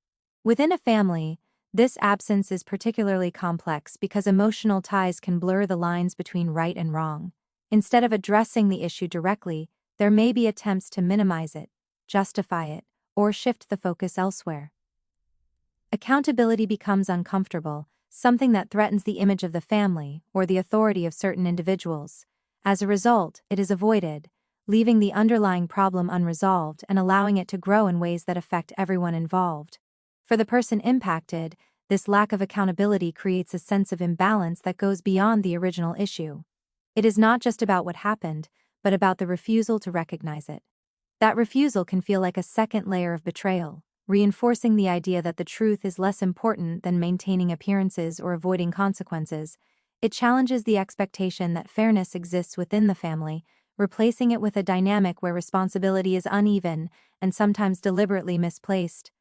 Within a family, this absence is particularly complex because emotional ties can blur the lines between right and wrong. Instead of addressing the issue directly, there may be attempts to minimize it, justify it, or shift the focus elsewhere. Accountability becomes uncomfortable, something that threatens the image of the family or the authority of certain individuals. As a result, it is avoided, leaving the underlying problem unresolved and allowing it to grow in ways that affect everyone involved. For the person impacted, this lack of accountability creates a sense of imbalance that goes beyond the original issue. It is not just about what happened, but about the refusal to recognize it. That refusal can feel like a second layer of betrayal, reinforcing the idea that the truth is less important than maintaining appearances or avoiding consequences. It challenges the expectation that fairness exists within the family, replacing it with a dynamic where responsibility is uneven and sometimes deliberately misplaced.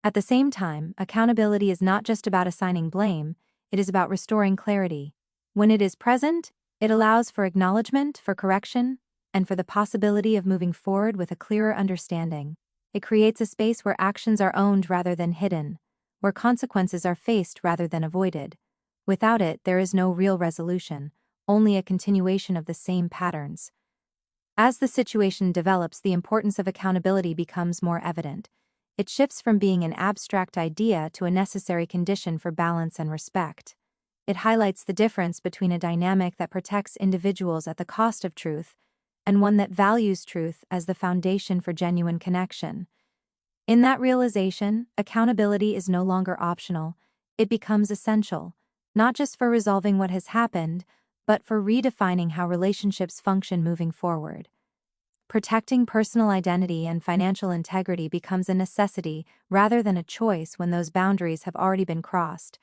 At the same time, accountability is not just about assigning blame, it is about restoring clarity. When it is present, it allows for acknowledgement, for correction, and for the possibility of moving forward with a clearer understanding. It creates a space where actions are owned rather than hidden, where consequences are faced rather than avoided. Without it, there is no real resolution, only a continuation of the same patterns. As the situation develops, the importance of accountability becomes more evident. It shifts from being an abstract idea to a necessary condition for balance and respect. It highlights the difference between a dynamic that protects individuals at the cost of truth and one that values truth as the foundation for genuine connection. In that realization, accountability is no longer optional. It becomes essential, not just for resolving what has happened, but for redefining how relationships function moving forward. Protecting personal identity and financial integrity becomes a necessity rather than a choice when those boundaries have already been crossed,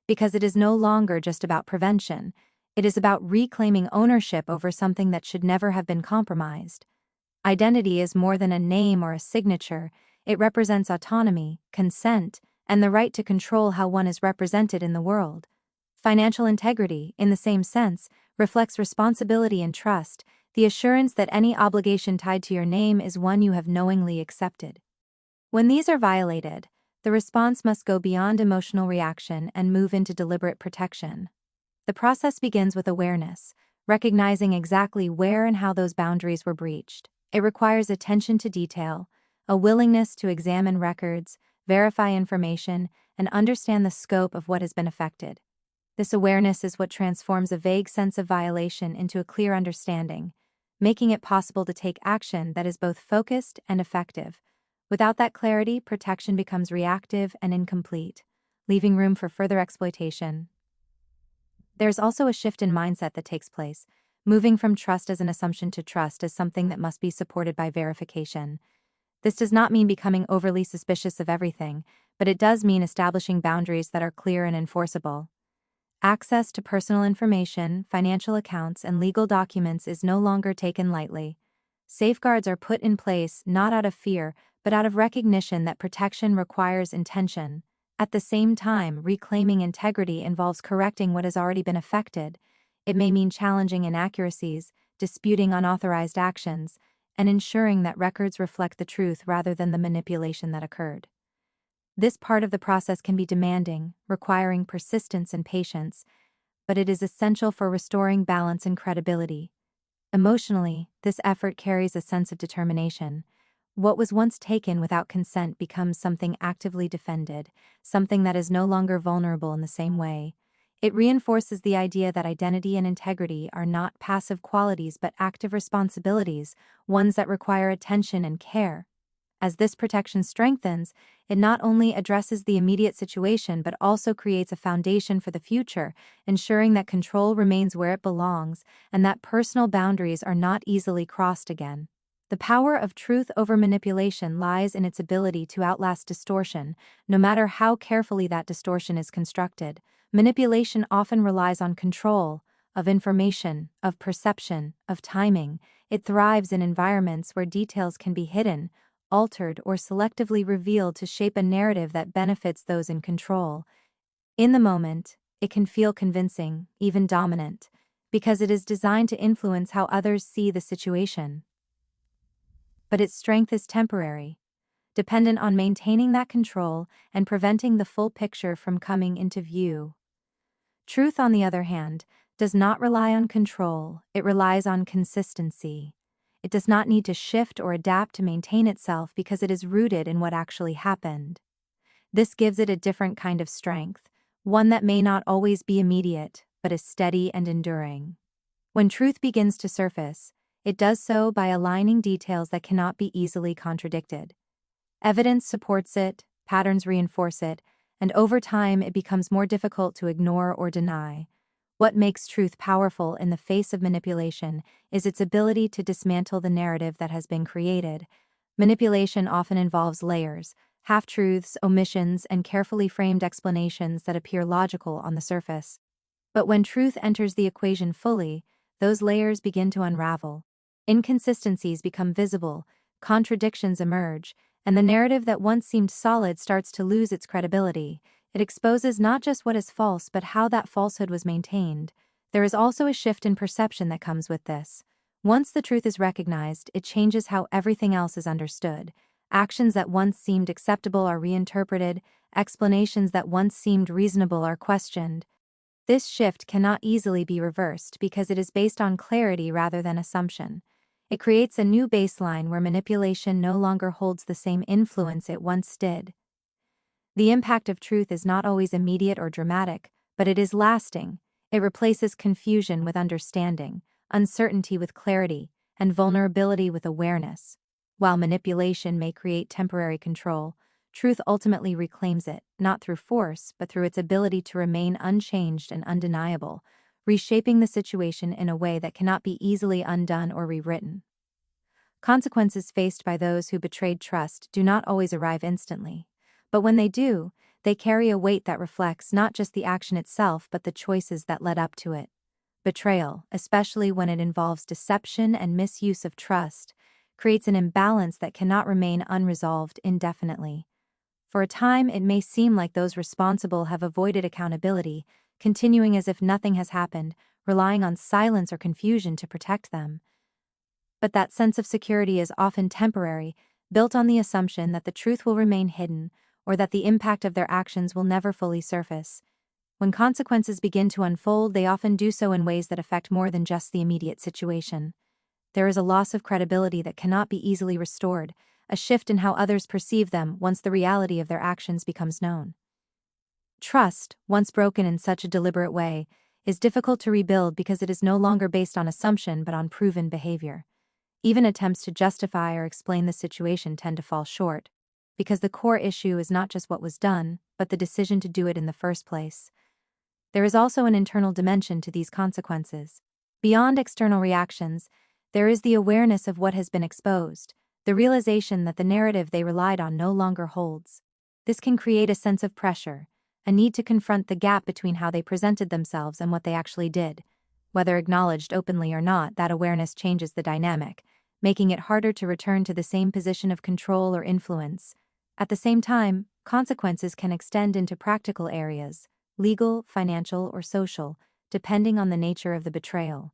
because it is no longer just about prevention, it is about reclaiming ownership over something that should never have been compromised. Identity is more than a name or a signature, it represents autonomy, consent, and the right to control how one is represented in the world. Financial integrity, in the same sense, reflects responsibility and trust, the assurance that any obligation tied to your name is one you have knowingly accepted. When these are violated, the response must go beyond emotional reaction and move into deliberate protection. The process begins with awareness, recognizing exactly where and how those boundaries were breached. It requires attention to detail, a willingness to examine records, verify information, and understand the scope of what has been affected. This awareness is what transforms a vague sense of violation into a clear understanding, making it possible to take action that is both focused and effective. Without that clarity, protection becomes reactive and incomplete, leaving room for further exploitation. There's also a shift in mindset that takes place, moving from trust as an assumption to trust as something that must be supported by verification. This does not mean becoming overly suspicious of everything, but it does mean establishing boundaries that are clear and enforceable. Access to personal information, financial accounts, and legal documents is no longer taken lightly. Safeguards are put in place not out of fear, but out of recognition that protection requires intention. At the same time, reclaiming integrity involves correcting what has already been affected. It may mean challenging inaccuracies, disputing unauthorized actions, and ensuring that records reflect the truth rather than the manipulation that occurred. This part of the process can be demanding, requiring persistence and patience, but it is essential for restoring balance and credibility. Emotionally, this effort carries a sense of determination. What was once taken without consent becomes something actively defended, something that is no longer vulnerable in the same way. It reinforces the idea that identity and integrity are not passive qualities but active responsibilities, ones that require attention and care. As this protection strengthens, it not only addresses the immediate situation but also creates a foundation for the future, ensuring that control remains where it belongs and that personal boundaries are not easily crossed again. The power of truth over manipulation lies in its ability to outlast distortion, no matter how carefully that distortion is constructed. Manipulation often relies on control, of information, of perception, of timing. It thrives in environments where details can be hidden, altered, or selectively revealed to shape a narrative that benefits those in control. In the moment, it can feel convincing, even dominant, because it is designed to influence how others see the situation. But its strength is temporary, dependent on maintaining that control and preventing the full picture from coming into view. Truth, on the other hand, does not rely on control, it relies on consistency. It does not need to shift or adapt to maintain itself because it is rooted in what actually happened. This gives it a different kind of strength, one that may not always be immediate, but is steady and enduring. When truth begins to surface, it does so by aligning details that cannot be easily contradicted. Evidence supports it, patterns reinforce it, and over time it becomes more difficult to ignore or deny. What makes truth powerful in the face of manipulation is its ability to dismantle the narrative that has been created. Manipulation often involves layers, half-truths, omissions, and carefully framed explanations that appear logical on the surface. But when truth enters the equation fully, those layers begin to unravel. Inconsistencies become visible, contradictions emerge, and the narrative that once seemed solid starts to lose its credibility. It exposes not just what is false but how that falsehood was maintained. There is also a shift in perception that comes with this. Once the truth is recognized, it changes how everything else is understood. Actions that once seemed acceptable are reinterpreted, explanations that once seemed reasonable are questioned. This shift cannot easily be reversed because it is based on clarity rather than assumption. It creates a new baseline where manipulation no longer holds the same influence it once did. The impact of truth is not always immediate or dramatic, but it is lasting. It replaces confusion with understanding, uncertainty with clarity, and vulnerability with awareness. While manipulation may create temporary control, truth ultimately reclaims it, not through force, but through its ability to remain unchanged and undeniable, reshaping the situation in a way that cannot be easily undone or rewritten. Consequences faced by those who betrayed trust do not always arrive instantly, but when they do, they carry a weight that reflects not just the action itself but the choices that led up to it. Betrayal, especially when it involves deception and misuse of trust, creates an imbalance that cannot remain unresolved indefinitely. For a time, it may seem like those responsible have avoided accountability, continuing as if nothing has happened, relying on silence or confusion to protect them. But that sense of security is often temporary, built on the assumption that the truth will remain hidden, or that the impact of their actions will never fully surface. When consequences begin to unfold, they often do so in ways that affect more than just the immediate situation. There is a loss of credibility that cannot be easily restored, a shift in how others perceive them once the reality of their actions becomes known. Trust, once broken in such a deliberate way, is difficult to rebuild because it is no longer based on assumption but on proven behavior. Even attempts to justify or explain the situation tend to fall short, because the core issue is not just what was done, but the decision to do it in the first place. There is also an internal dimension to these consequences. Beyond external reactions, there is the awareness of what has been exposed, the realization that the narrative they relied on no longer holds. This can create a sense of pressure, a need to confront the gap between how they presented themselves and what they actually did. Whether acknowledged openly or not, that awareness changes the dynamic, making it harder to return to the same position of control or influence. At the same time, consequences can extend into practical areas, legal, financial, or social, depending on the nature of the betrayal.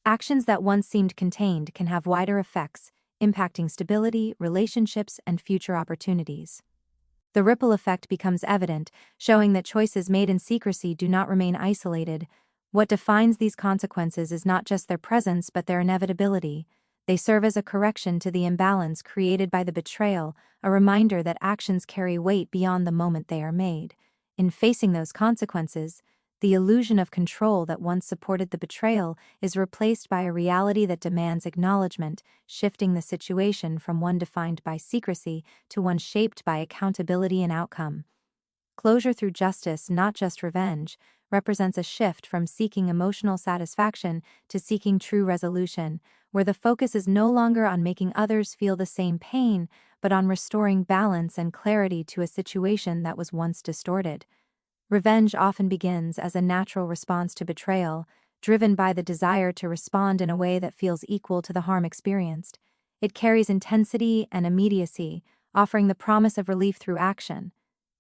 Actions that once seemed contained can have wider effects, impacting stability, relationships, and future opportunities. The ripple effect becomes evident, showing that choices made in secrecy do not remain isolated. What defines these consequences is not just their presence but their inevitability. They serve as a correction to the imbalance created by the betrayal, a reminder that actions carry weight beyond the moment they are made. In facing those consequences, the illusion of control that once supported the betrayal is replaced by a reality that demands acknowledgement, shifting the situation from one defined by secrecy to one shaped by accountability and outcome. Closure through justice, not just revenge, represents a shift from seeking emotional satisfaction to seeking true resolution, where the focus is no longer on making others feel the same pain, but on restoring balance and clarity to a situation that was once distorted. Revenge often begins as a natural response to betrayal, driven by the desire to respond in a way that feels equal to the harm experienced. It carries intensity and immediacy, offering the promise of relief through action.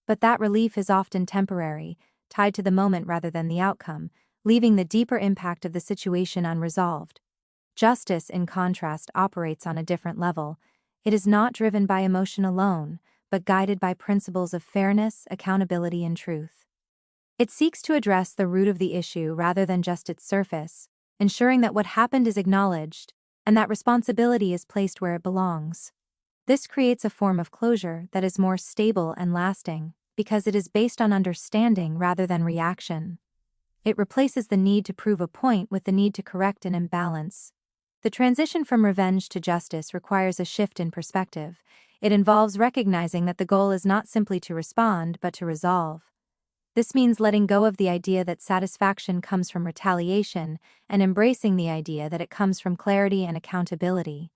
But that relief is often temporary, tied to the moment rather than the outcome, leaving the deeper impact of the situation unresolved. Justice, in contrast, operates on a different level. It is not driven by emotion alone, but guided by principles of fairness, accountability, and truth. It seeks to address the root of the issue rather than just its surface, ensuring that what happened is acknowledged and that responsibility is placed where it belongs. This creates a form of closure that is more stable and lasting because it is based on understanding rather than reaction. It replaces the need to prove a point with the need to correct an imbalance. The transition from revenge to justice requires a shift in perspective. It involves recognizing that the goal is not simply to respond but to resolve. This means letting go of the idea that satisfaction comes from retaliation and embracing the idea that it comes from clarity and accountability.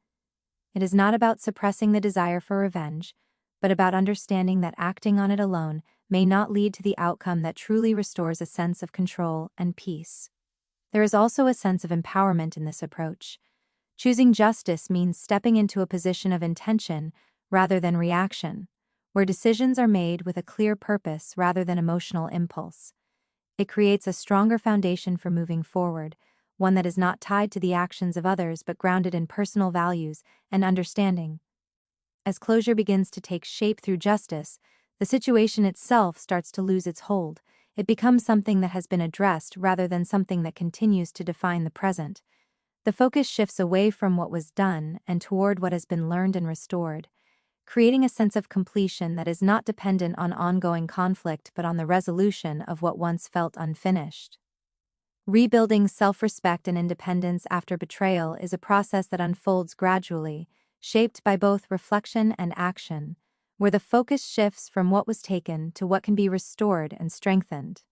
It is not about suppressing the desire for revenge, but about understanding that acting on it alone may not lead to the outcome that truly restores a sense of control and peace. There is also a sense of empowerment in this approach. Choosing justice means stepping into a position of intention rather than reaction, where decisions are made with a clear purpose rather than emotional impulse. It creates a stronger foundation for moving forward, one that is not tied to the actions of others but grounded in personal values and understanding. As closure begins to take shape through justice, the situation itself starts to lose its hold. It becomes something that has been addressed rather than something that continues to define the present. The focus shifts away from what was done and toward what has been learned and restored, creating a sense of completion that is not dependent on ongoing conflict but on the resolution of what once felt unfinished. Rebuilding self-respect and independence after betrayal is a process that unfolds gradually, shaped by both reflection and action, where the focus shifts from what was taken to what can be restored and strengthened.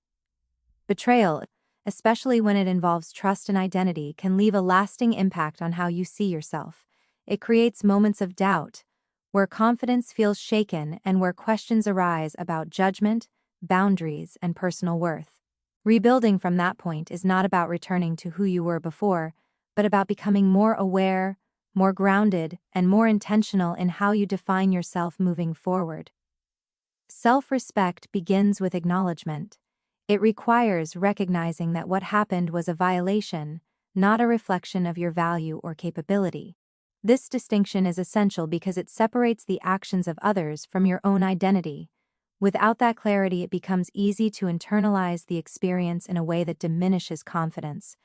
Betrayal, especially when it involves trust and identity, can leave a lasting impact on how you see yourself. It creates moments of doubt, where confidence feels shaken and where questions arise about judgment, boundaries, and personal worth. Rebuilding from that point is not about returning to who you were before, but about becoming more aware, more grounded, and more intentional in how you define yourself moving forward. Self-respect begins with acknowledgement. It requires recognizing that what happened was a violation, not a reflection of your value or capability. This distinction is essential because it separates the actions of others from your own identity. Without that clarity, it becomes easy to internalize the experience in a way that diminishes confidence.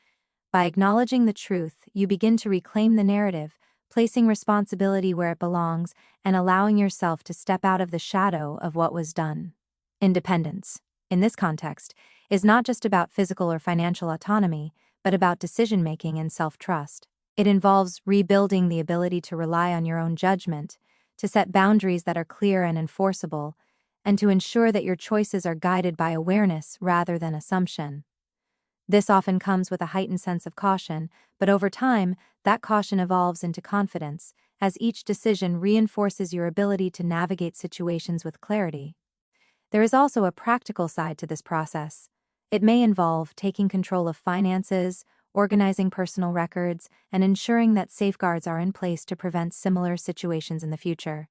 By acknowledging the truth, you begin to reclaim the narrative, placing responsibility where it belongs and allowing yourself to step out of the shadow of what was done. Independence, in this context, is not just about physical or financial autonomy, but about decision-making and self-trust. It involves rebuilding the ability to rely on your own judgment, to set boundaries that are clear and enforceable, and to ensure that your choices are guided by awareness rather than assumption. This often comes with a heightened sense of caution, but over time, that caution evolves into confidence, as each decision reinforces your ability to navigate situations with clarity. There is also a practical side to this process. It may involve taking control of finances, organizing personal records, and ensuring that safeguards are in place to prevent similar situations in the future.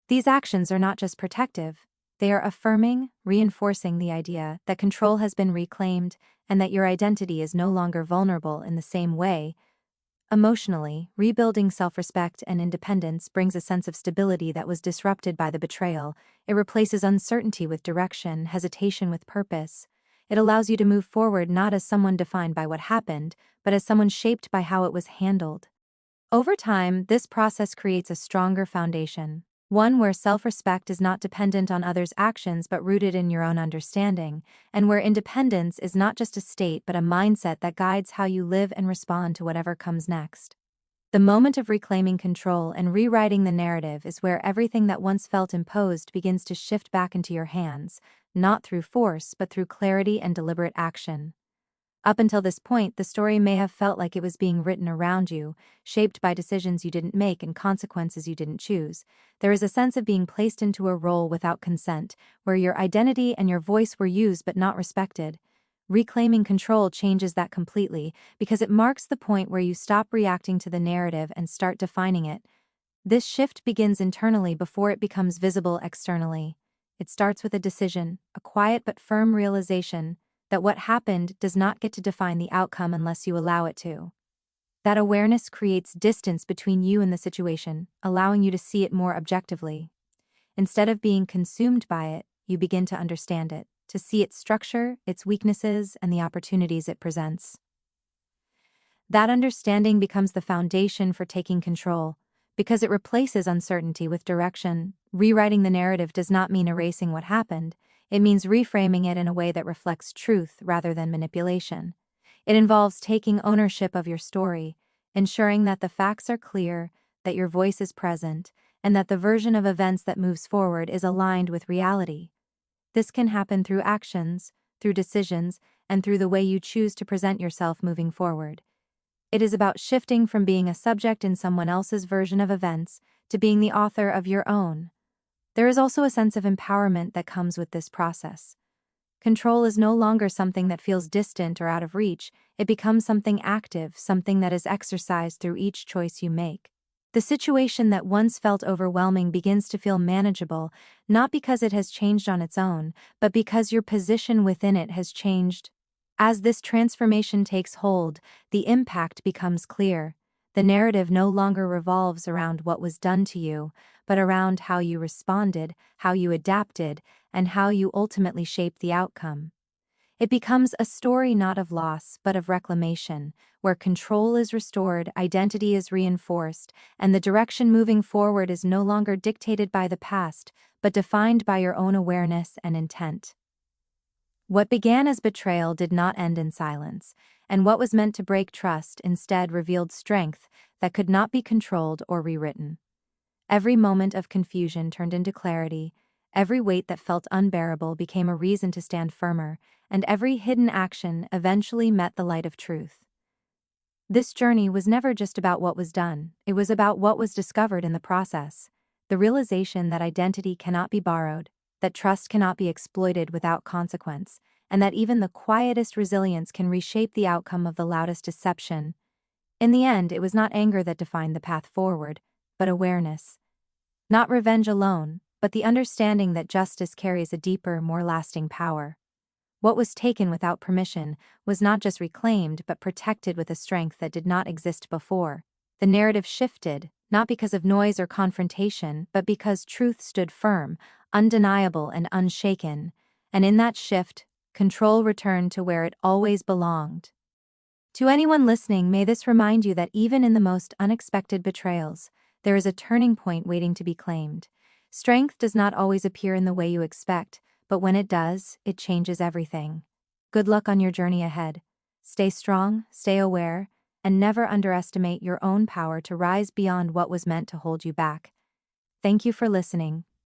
These actions are not just protective, they are affirming, reinforcing the idea that control has been reclaimed and that your identity is no longer vulnerable in the same way. Emotionally, rebuilding self-respect and independence brings a sense of stability that was disrupted by the betrayal. It replaces uncertainty with direction, hesitation with purpose. It allows you to move forward not as someone defined by what happened, but as someone shaped by how it was handled. Over time, this process creates a stronger foundation, one where self-respect is not dependent on others' actions but rooted in your own understanding, and where independence is not just a state but a mindset that guides how you live and respond to whatever comes next. The moment of reclaiming control and rewriting the narrative is where everything that once felt imposed begins to shift back into your hands, not through force but through clarity and deliberate action. Up until this point, the story may have felt like it was being written around you, shaped by decisions you didn't make and consequences you didn't choose. There is a sense of being placed into a role without consent, where your identity and your voice were used but not respected. Reclaiming control changes that completely, because it marks the point where you stop reacting to the narrative and start defining it. This shift begins internally before it becomes visible externally. It starts with a decision, a quiet but firm realization that what happened does not get to define the outcome unless you allow it to. That awareness creates distance between you and the situation, allowing you to see it more objectively. Instead of being consumed by it, you begin to understand it, to see its structure, its weaknesses, and the opportunities it presents. That understanding becomes the foundation for taking control, because it replaces uncertainty with direction. Rewriting the narrative does not mean erasing what happened. It means reframing it in a way that reflects truth rather than manipulation. It involves taking ownership of your story, ensuring that the facts are clear, that your voice is present, and that the version of events that moves forward is aligned with reality. This can happen through actions, through decisions, and through the way you choose to present yourself moving forward. It is about shifting from being a subject in someone else's version of events to being the author of your own. There is also a sense of empowerment that comes with this process. Control is no longer something that feels distant or out of reach. It becomes something active, something that is exercised through each choice you make. The situation that once felt overwhelming begins to feel manageable, not because it has changed on its own, but because your position within it has changed. As this transformation takes hold, the impact becomes clear. The narrative no longer revolves around what was done to you, but around how you responded, how you adapted, and how you ultimately shaped the outcome. It becomes a story not of loss, but of reclamation, where control is restored, identity is reinforced, and the direction moving forward is no longer dictated by the past, but defined by your own awareness and intent. What began as betrayal did not end in silence, and what was meant to break trust instead revealed strength that could not be controlled or rewritten. Every moment of confusion turned into clarity, every weight that felt unbearable became a reason to stand firmer, and every hidden action eventually met the light of truth. This journey was never just about what was done, it was about what was discovered in the process. The realization that identity cannot be borrowed, that trust cannot be exploited without consequence, and that even the quietest resilience can reshape the outcome of the loudest deception. In the end, it was not anger that defined the path forward, but awareness. Not revenge alone, but the understanding that justice carries a deeper, more lasting power. What was taken without permission was not just reclaimed but protected with a strength that did not exist before. The narrative shifted, not because of noise or confrontation, but because truth stood firm, undeniable and unshaken, and in that shift, control returned to where it always belonged. To anyone listening, may this remind you that even in the most unexpected betrayals, there is a turning point waiting to be claimed. Strength does not always appear in the way you expect, but when it does, it changes everything. Good luck on your journey ahead. Stay strong, stay aware, and never underestimate your own power to rise beyond what was meant to hold you back. Thank you for listening.